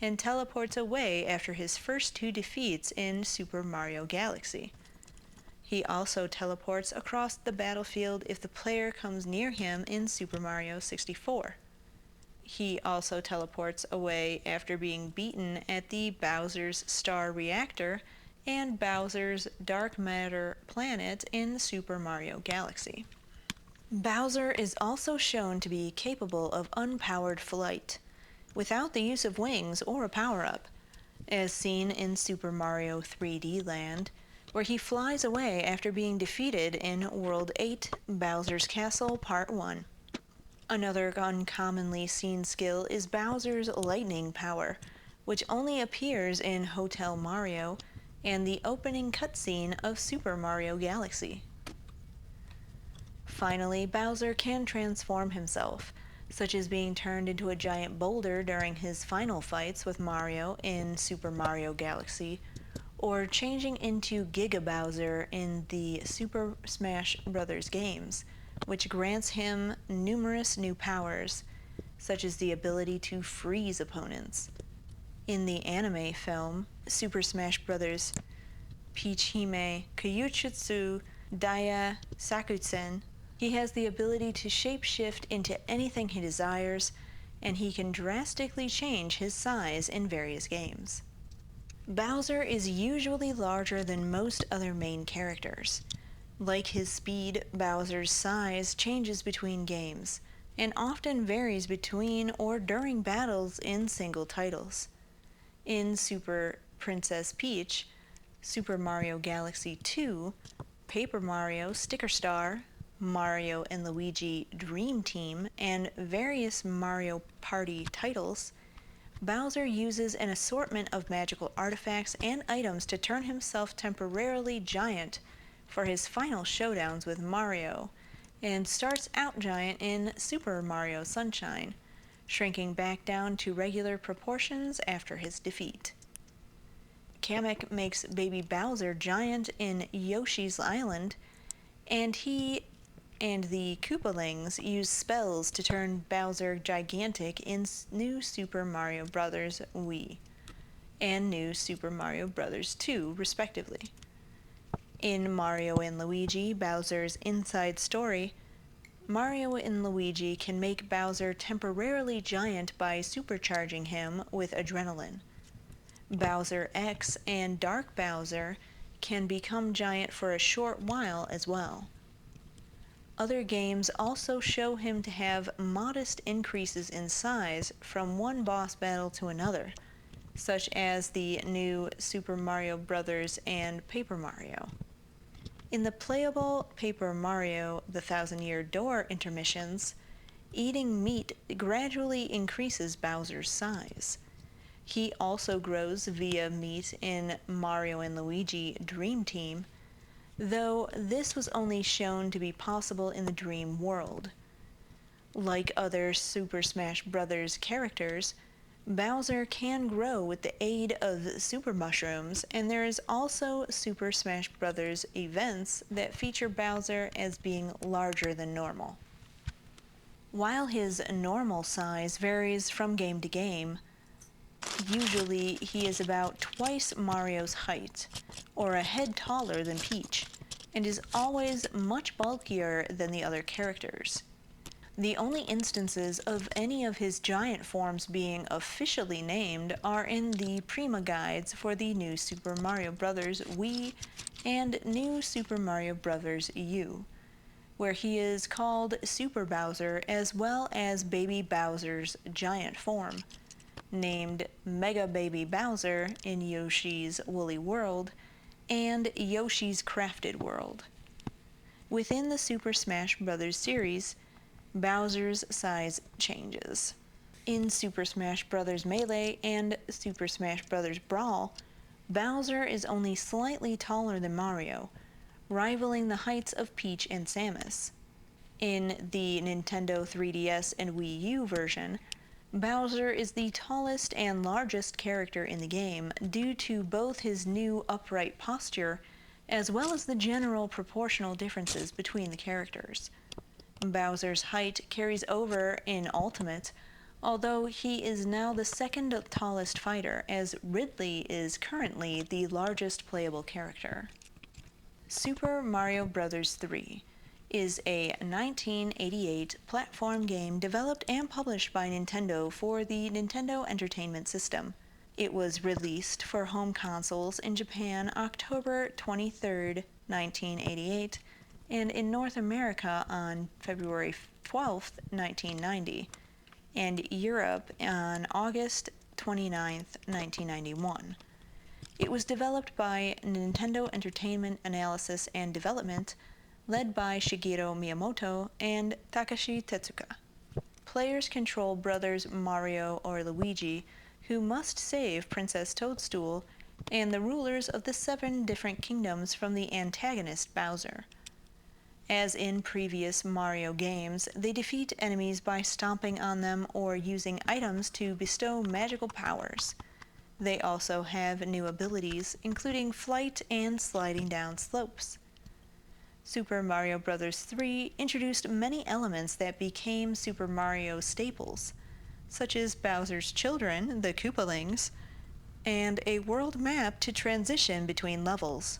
and teleports away after his first two defeats in Super Mario Galaxy. He also teleports across the battlefield if the player comes near him in Super Mario 64. He also teleports away after being beaten at the Bowser's Star Reactor and Bowser's Dark Matter Planet in Super Mario Galaxy. Bowser is also shown to be capable of unpowered flight, without the use of wings or a power-up, as seen in Super Mario 3D Land, where he flies away after being defeated in World 8, Bowser's Castle Part 1. Another uncommonly seen skill is Bowser's lightning power, which only appears in Hotel Mario and the opening cutscene of Super Mario Galaxy. Finally, Bowser can transform himself, such as being turned into a giant boulder during his final fights with Mario in Super Mario Galaxy, or changing into Giga Bowser in the Super Smash Bros. Games, which grants him numerous new powers, such as the ability to freeze opponents. In the anime film, Super Smash Bros. Peach Hime Kyuchitsu Daya Sakutsen, he has the ability to shapeshift into anything he desires, and he can drastically change his size in various games. Bowser is usually larger than most other main characters. Like his speed, Bowser's size changes between games, and often varies between or during battles in single titles. In Super Princess Peach, Super Mario Galaxy 2, Paper Mario Sticker Star, Mario and Luigi Dream Team, and various Mario Party titles, Bowser uses an assortment of magical artifacts and items to turn himself temporarily giant for his final showdowns with Mario, and starts out giant in Super Mario Sunshine, shrinking back down to regular proportions after his defeat. Kamek makes Baby Bowser giant in Yoshi's Island, and he and the Koopalings use spells to turn Bowser gigantic in New Super Mario Bros. Wii and New Super Mario Bros. 2, respectively. In Mario and Luigi, Bowser's Inside Story, Mario and Luigi can make Bowser temporarily giant by supercharging him with adrenaline. Bowser X and Dark Bowser can become giant for a short while as well. Other games also show him to have modest increases in size from one boss battle to another, such as the new Super Mario Bros. And Paper Mario. In the playable Paper Mario The Thousand Year Door intermissions, eating meat gradually increases Bowser's size. He also grows via meat in Mario and Luigi Dream Team, though this was only shown to be possible in the Dream World. Like other Super Smash Bros. Characters, Bowser can grow with the aid of super mushrooms, and there is also Super Smash Bros. Events that feature Bowser as being larger than normal. While his normal size varies from game to game, usually he is about twice Mario's height, or a head taller than Peach, and is always much bulkier than the other characters. The only instances of any of his giant forms being officially named are in the Prima guides for the new Super Mario Bros. Wii and new Super Mario Bros. U, where he is called Super Bowser as well as Baby Bowser's giant form, named Mega Baby Bowser in Yoshi's Woolly World and Yoshi's Crafted World. Within the Super Smash Bros. Series, Bowser's size changes. In Super Smash Bros. Melee and Super Smash Bros. Brawl, Bowser is only slightly taller than Mario, rivaling the heights of Peach and Samus. In the Nintendo 3DS and Wii U version, Bowser is the tallest and largest character in the game due to both his new upright posture as well as the general proportional differences between the characters. Bowser's height carries over in Ultimate, although he is now the second tallest fighter, as Ridley is currently the largest playable character. Super Mario Bros. 3 is a 1988 platform game developed and published by Nintendo for the Nintendo Entertainment System. It was released for home consoles in Japan October 23, 1988, and in North America on February 12, 1990, and Europe on August 29, 1991. It was developed by Nintendo Entertainment Analysis and Development, led by Shigeru Miyamoto and Takashi Tezuka. Players control brothers Mario or Luigi, who must save Princess Toadstool and the rulers of the 7 different kingdoms from the antagonist Bowser. As in previous Mario games, they defeat enemies by stomping on them or using items to bestow magical powers. They also have new abilities, including flight and sliding down slopes. Super Mario Bros. 3 introduced many elements that became Super Mario staples, such as Bowser's children, the Koopalings, and a world map to transition between levels.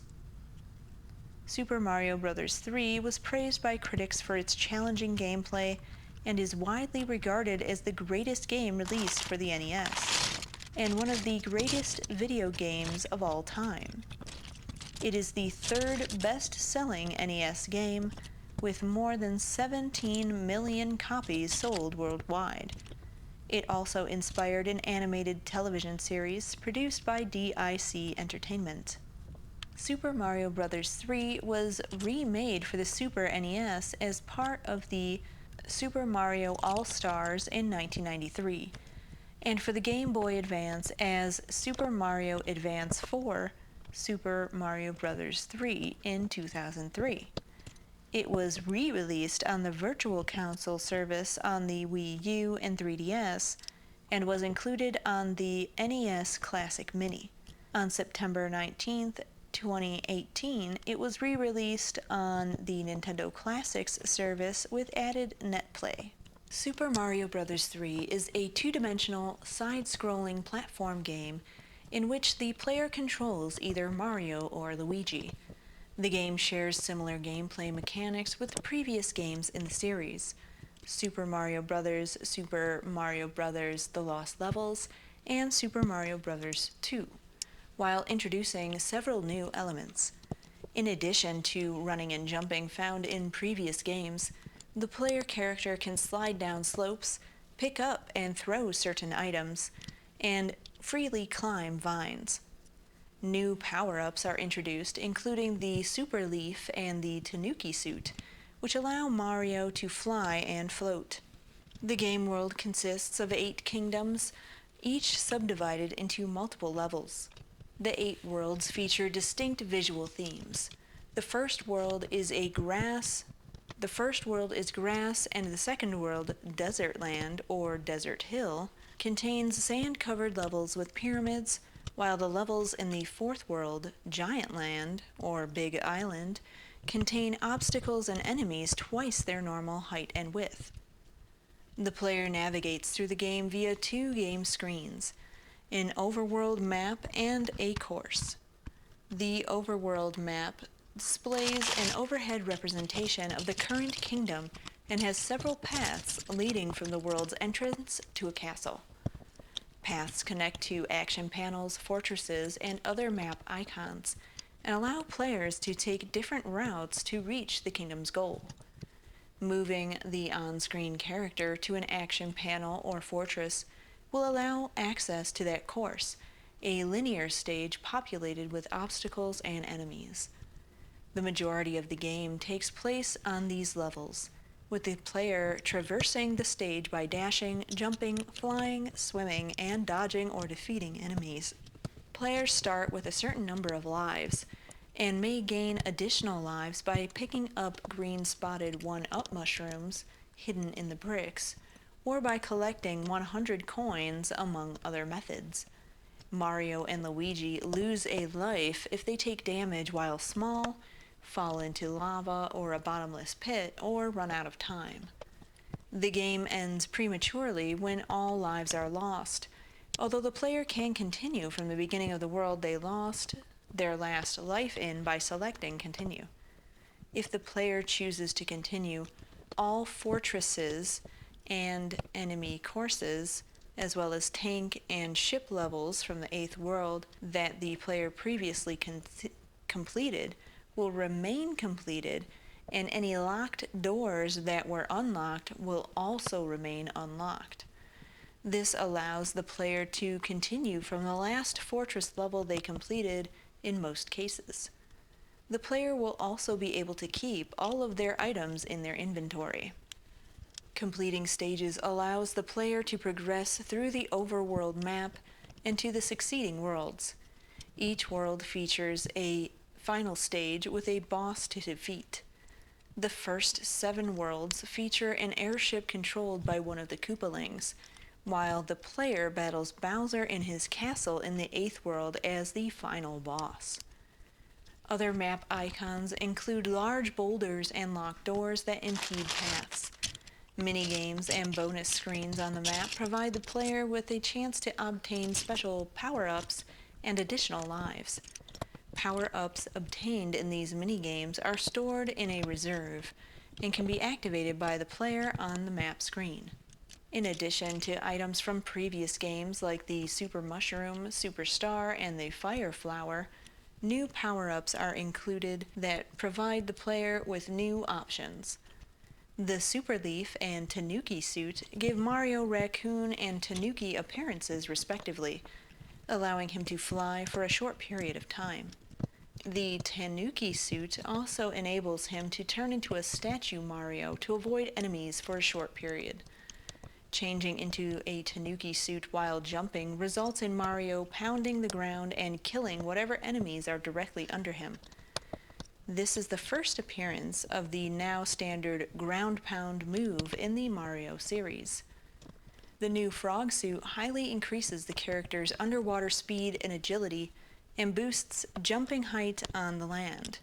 Super Mario Bros. 3 was praised by critics for its challenging gameplay and is widely regarded as the greatest game released for the NES, and one of the greatest video games of all time. It is the 3rd best-selling NES game, with more than 17 million copies sold worldwide. It also inspired an animated television series produced by DIC Entertainment. Super Mario Bros. 3 was remade for the Super NES as part of the Super Mario All-Stars in 1993, and for the Game Boy Advance as Super Mario Advance 4, Super Mario Bros. 3 in 2003. It was re-released on the Virtual Console service on the Wii U and 3DS, and was included on the NES Classic Mini. On September 19th, 2018, it was re-released on the Nintendo Classics service with added netplay. Super Mario Bros. 3 is a two-dimensional, side-scrolling platform game in which the player controls either Mario or Luigi. The game shares similar gameplay mechanics with previous games in the series, Super Mario Bros., Super Mario Bros. The Lost Levels, and Super Mario Bros. 2. While introducing several new elements. In addition to running and jumping found in previous games, the player character can slide down slopes, pick up and throw certain items, and freely climb vines. New power-ups are introduced, including the Super Leaf and the Tanuki suit, which allow Mario to fly and float. The game world consists of 8 kingdoms, each subdivided into multiple levels. The 8 worlds feature distinct visual themes. The first world is grass, and the second world, Desert Land or Desert Hill, contains sand-covered levels with pyramids, while the levels in the fourth world, Giant Land or Big Island, contain obstacles and enemies twice their normal height and width. The player navigates through the game via two game screens, an overworld map and a course. The overworld map displays an overhead representation of the current kingdom and has several paths leading from the world's entrance to a castle. Paths connect to action panels, fortresses, and other map icons, and allow players to take different routes to reach the kingdom's goal. Moving the on-screen character to an action panel or fortress will allow access to that course, a linear stage populated with obstacles and enemies. The majority of the game takes place on these levels, with the player traversing the stage by dashing, jumping, flying, swimming, and dodging or defeating enemies. Players start with a certain number of lives, and may gain additional lives by picking up green-spotted 1-up mushrooms hidden in the bricks, or by collecting 100 coins, among other methods. Mario and Luigi lose a life if they take damage while small, fall into lava or a bottomless pit, or run out of time. The game ends prematurely when all lives are lost, although the player can continue from the beginning of the world they lost their last life in by selecting continue. If the player chooses to continue, all fortresses and enemy courses, as well as tank and ship levels from the 8th world that the player previously completed, will remain completed, and any locked doors that were unlocked will also remain unlocked. This allows the player to continue from the last fortress level they completed in most cases. The player will also be able to keep all of their items in their inventory. Completing stages allows the player to progress through the overworld map and to the succeeding worlds. Each world features a final stage with a boss to defeat. The first 7 worlds feature an airship controlled by one of the Koopalings, while the player battles Bowser in his castle in the 8th world as the final boss. Other map icons include large boulders and locked doors that impede paths. Minigames and bonus screens on the map provide the player with a chance to obtain special power-ups and additional lives. Power-ups obtained in these minigames are stored in a reserve and can be activated by the player on the map screen. In addition to items from previous games like the Super Mushroom, Super Star, and the Fire Flower, new power-ups are included that provide the player with new options. The Super Leaf and Tanuki suit give Mario Raccoon and Tanuki appearances respectively, allowing him to fly for a short period of time. The Tanuki suit also enables him to turn into a statue Mario to avoid enemies for a short period. Changing into a Tanuki suit while jumping results in Mario pounding the ground and killing whatever enemies are directly under him. This is the first appearance of the now standard ground pound move in the Mario series. The new frog suit highly increases the character's underwater speed and agility and boosts jumping height on the land.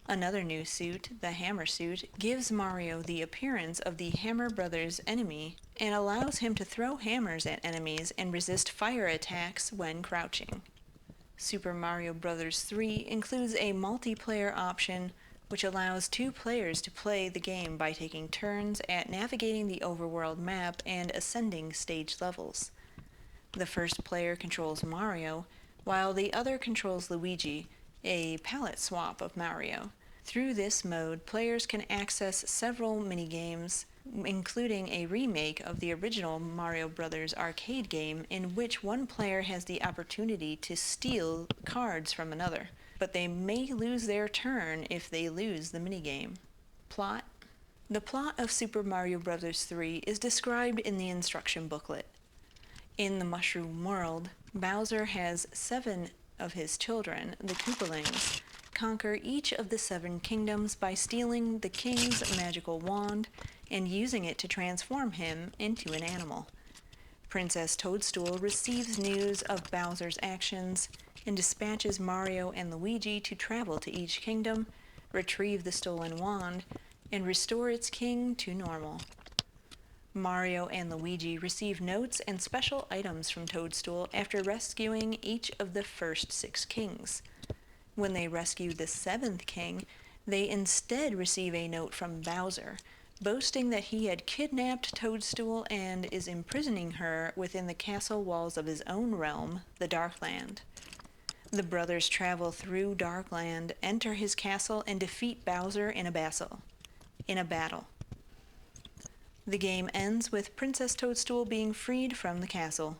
Another new suit, the Hammer suit, gives Mario the appearance of the Hammer Brothers' enemy and allows him to throw hammers at enemies and resist fire attacks when crouching. Super Mario Bros. 3 includes a multiplayer option which allows 2 players to play the game by taking turns at navigating the overworld map and ascending stage levels. The first player controls Mario, while the other controls Luigi, a palette swap of Mario. Through this mode, players can access several minigames, including a remake of the original Mario Bros. Arcade game in which one player has the opportunity to steal cards from another, but they may lose their turn if they lose the minigame. Plot. The plot of Super Mario Bros. 3 is described in the instruction booklet. In the Mushroom World, Bowser has 7 of his children, the Koopalings, conquer each of the 7 kingdoms by stealing the king's magical wand and using it to transform him into an animal. Princess Toadstool receives news of Bowser's actions and dispatches Mario and Luigi to travel to each kingdom, retrieve the stolen wand, and restore its king to normal. Mario and Luigi receive notes and special items from Toadstool after rescuing each of the first 6 kings. When they rescue the 7th king, they instead receive a note from Bowser, boasting that he had kidnapped Toadstool and is imprisoning her within the castle walls of his own realm, the Darkland. The brothers travel through Darkland, enter his castle, and defeat Bowser in a battle. The game ends with Princess Toadstool being freed from the castle.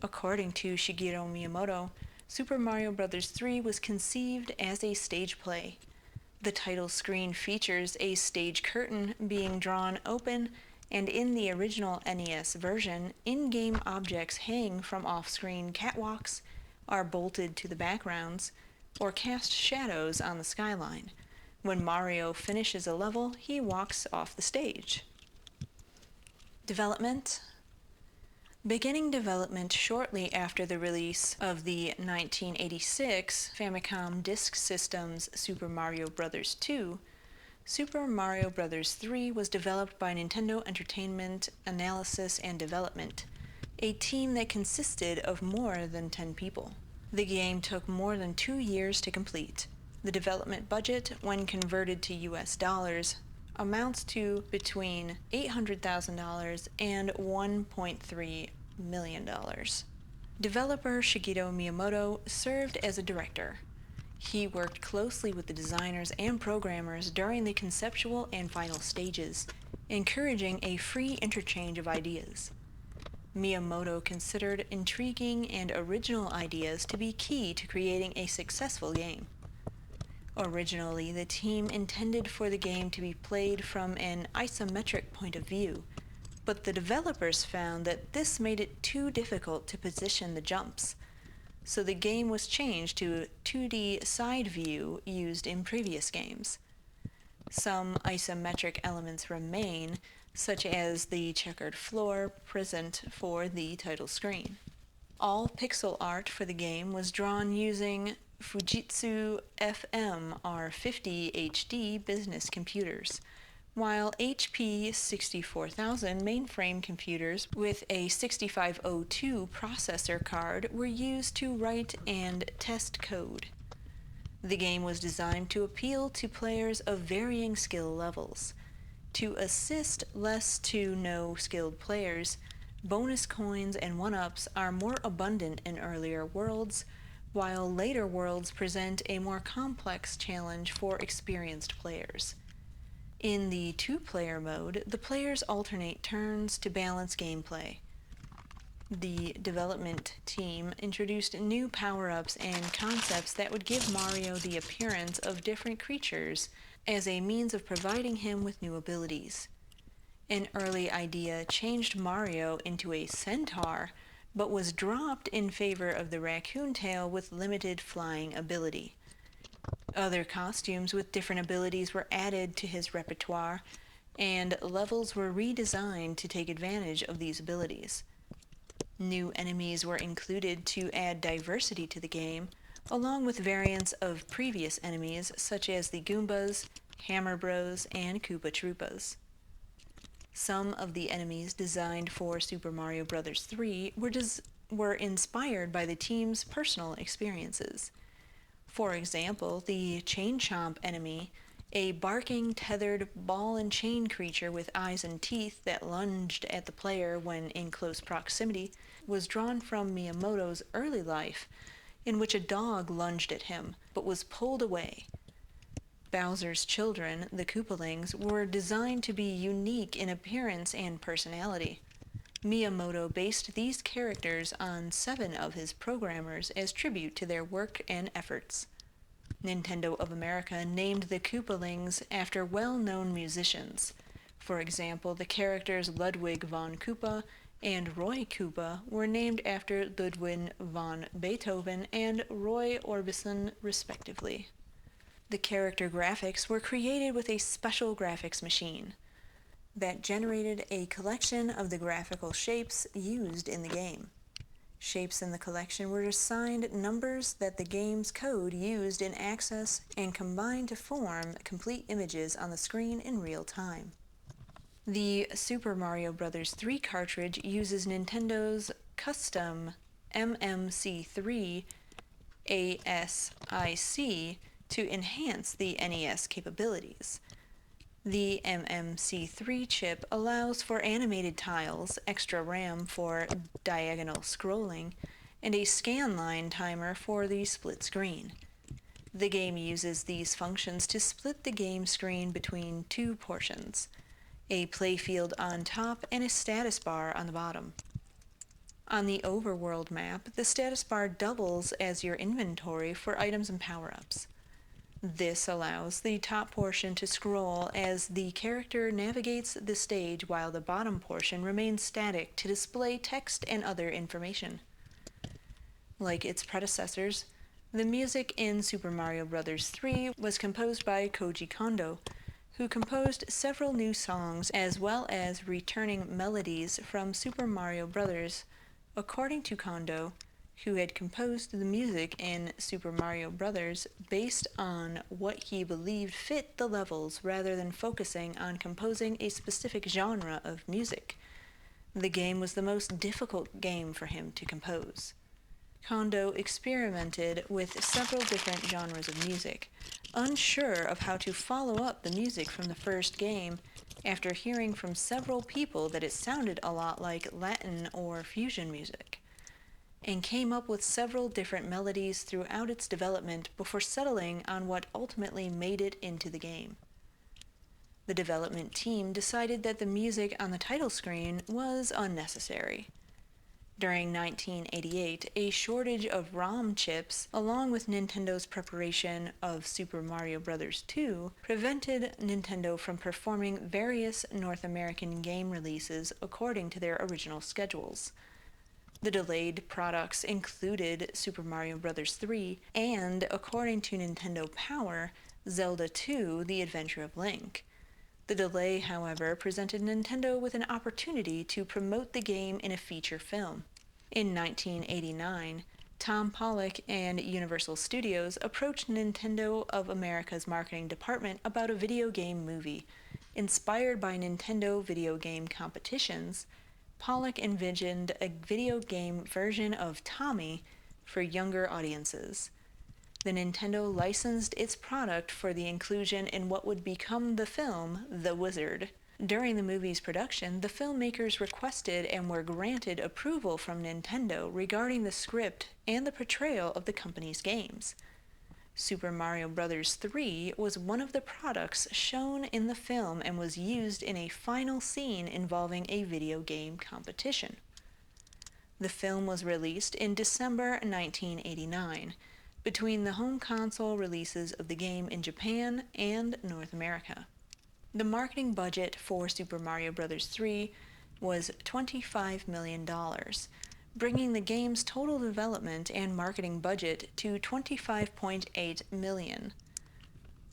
According to Shigeru Miyamoto, Super Mario Bros. 3 was conceived as a stage play. The title screen features a stage curtain being drawn open, and in the original NES version, in-game objects hang from off-screen catwalks, are bolted to the backgrounds, or cast shadows on the skyline. When Mario finishes a level, he walks off the stage. Development. Beginning development shortly after the release of the 1986 Famicom Disk System's Super Mario Bros. 2, Super Mario Bros. 3 was developed by Nintendo Entertainment Analysis and Development, a team that consisted of more than 10 people. The game took more than 2 years to complete. The development budget, when converted to US dollars, amounts to between $800,000 and $1.3 million. Developer Shigeru Miyamoto served as a director. He worked closely with the designers and programmers during the conceptual and final stages, encouraging a free interchange of ideas. Miyamoto considered intriguing and original ideas to be key to creating a successful game. Originally, the team intended for the game to be played from an isometric point of view, but the developers found that this made it too difficult to position the jumps, so the game was changed to 2D side view used in previous games. Some isometric elements remain, such as the checkered floor present for the title screen. All pixel art for the game was drawn using Fujitsu FMR50 HD business computers, while HP 64000 mainframe computers with a 6502 processor card were used to write and test code. The game was designed to appeal to players of varying skill levels. To assist less to no skilled players, bonus coins and one-ups are more abundant in earlier worlds, while later worlds present a more complex challenge for experienced players. In the 2-player mode, the players alternate turns to balance gameplay. The development team introduced new power-ups and concepts that would give Mario the appearance of different creatures as a means of providing him with new abilities. An early idea changed Mario into a centaur, but was dropped in favor of the raccoon tail with limited flying ability. Other costumes with different abilities were added to his repertoire, and levels were redesigned to take advantage of these abilities. New enemies were included to add diversity to the game, along with variants of previous enemies such as the Goombas, Hammer Bros, and Koopa Troopas. Some of the enemies designed for Super Mario Bros. 3 were inspired by the team's personal experiences. For example, the Chain Chomp enemy, a barking, tethered, ball and chain creature with eyes and teeth that lunged at the player when in close proximity, was drawn from Miyamoto's early life, in which a dog lunged at him, but was pulled away. Bowser's children, the Koopalings, were designed to be unique in appearance and personality. Miyamoto based these characters on 7 of his programmers as tribute to their work and efforts. Nintendo of America named the Koopalings after well-known musicians. For example, the characters Ludwig von Koopa and Roy Koopa were named after Ludwig von Beethoven and Roy Orbison, respectively. The character graphics were created with a special graphics machine that generated a collection of the graphical shapes used in the game. Shapes in the collection were assigned numbers that the game's code used in Access and combined to form complete images on the screen in real time. The Super Mario Bros. 3 cartridge uses Nintendo's custom MMC3 ASIC to enhance the NES capabilities. The MMC3 chip allows for animated tiles, extra RAM for diagonal scrolling, and a scan line timer for the split screen. The game uses these functions to split the game screen between two portions, a playfield on top and a status bar on the bottom. On the overworld map, the status bar doubles as your inventory for items and power-ups. This allows the top portion to scroll as the character navigates the stage while the bottom portion remains static to display text and other information. Like its predecessors, the music in Super Mario Bros. 3 was composed by Koji Kondo, who composed several new songs as well as returning melodies from Super Mario Bros. According to Kondo, who had composed the music in Super Mario Bros. Based on what he believed fit the levels rather than focusing on composing a specific genre of music. The game was the most difficult game for him to compose. Kondo experimented with several different genres of music, unsure of how to follow up the music from the first game after hearing from several people that it sounded a lot like Latin or fusion music, and came up with several different melodies throughout its development before settling on what ultimately made it into the game. The development team decided that the music on the title screen was unnecessary. During 1988, a shortage of ROM chips, along with Nintendo's preparation of Super Mario Bros. 2, prevented Nintendo from performing various North American game releases according to their original schedules. The delayed products included Super Mario Bros. 3 and, according to Nintendo Power, Zelda 2: The Adventure of Link. The delay, however, presented Nintendo with an opportunity to promote the game in a feature film. In 1989, Tom Pollock and Universal Studios approached Nintendo of America's marketing department about a video game movie. Inspired by Nintendo video game competitions, Pollock envisioned a video game version of Tommy for younger audiences. The Nintendo licensed its product for the inclusion in what would become the film The Wizard. During the movie's production, the filmmakers requested and were granted approval from Nintendo regarding the script and the portrayal of the company's games. Super Mario Bros. 3 was one of the products shown in the film and was used in a final scene involving a video game competition. The film was released in December 1989, between the home console releases of the game in Japan and North America. The marketing budget for Super Mario Bros. 3 was $25 million, bringing the game's total development and marketing budget to $25.8 million.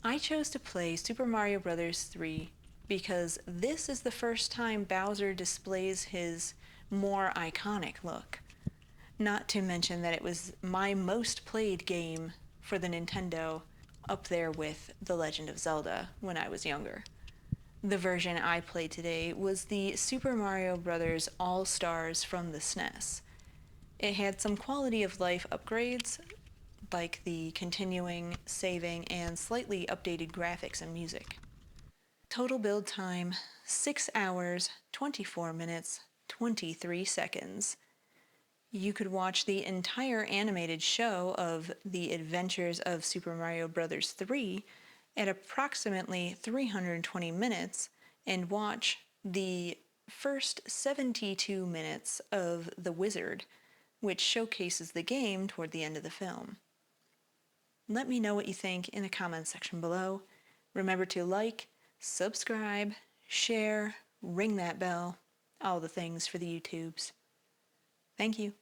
I chose to play Super Mario Bros. 3 because this is the first time Bowser displays his more iconic look. Not to mention that it was my most played game for the Nintendo, up there with The Legend of Zelda when I was younger. The version I played today was the Super Mario Bros. All-Stars from the SNES. It had some quality of life upgrades, like the continuing, saving, and slightly updated graphics and music. Total build time, 6 hours, 24 minutes, 23 seconds. You could watch the entire animated show of The Adventures of Super Mario Bros. 3 at approximately 320 minutes and watch the first 72 minutes of The Wizard, which showcases the game toward the end of the film. Let me know what you think in the comments section below. Remember to like, subscribe, share, ring that bell, all the things for the YouTubes. Thank you.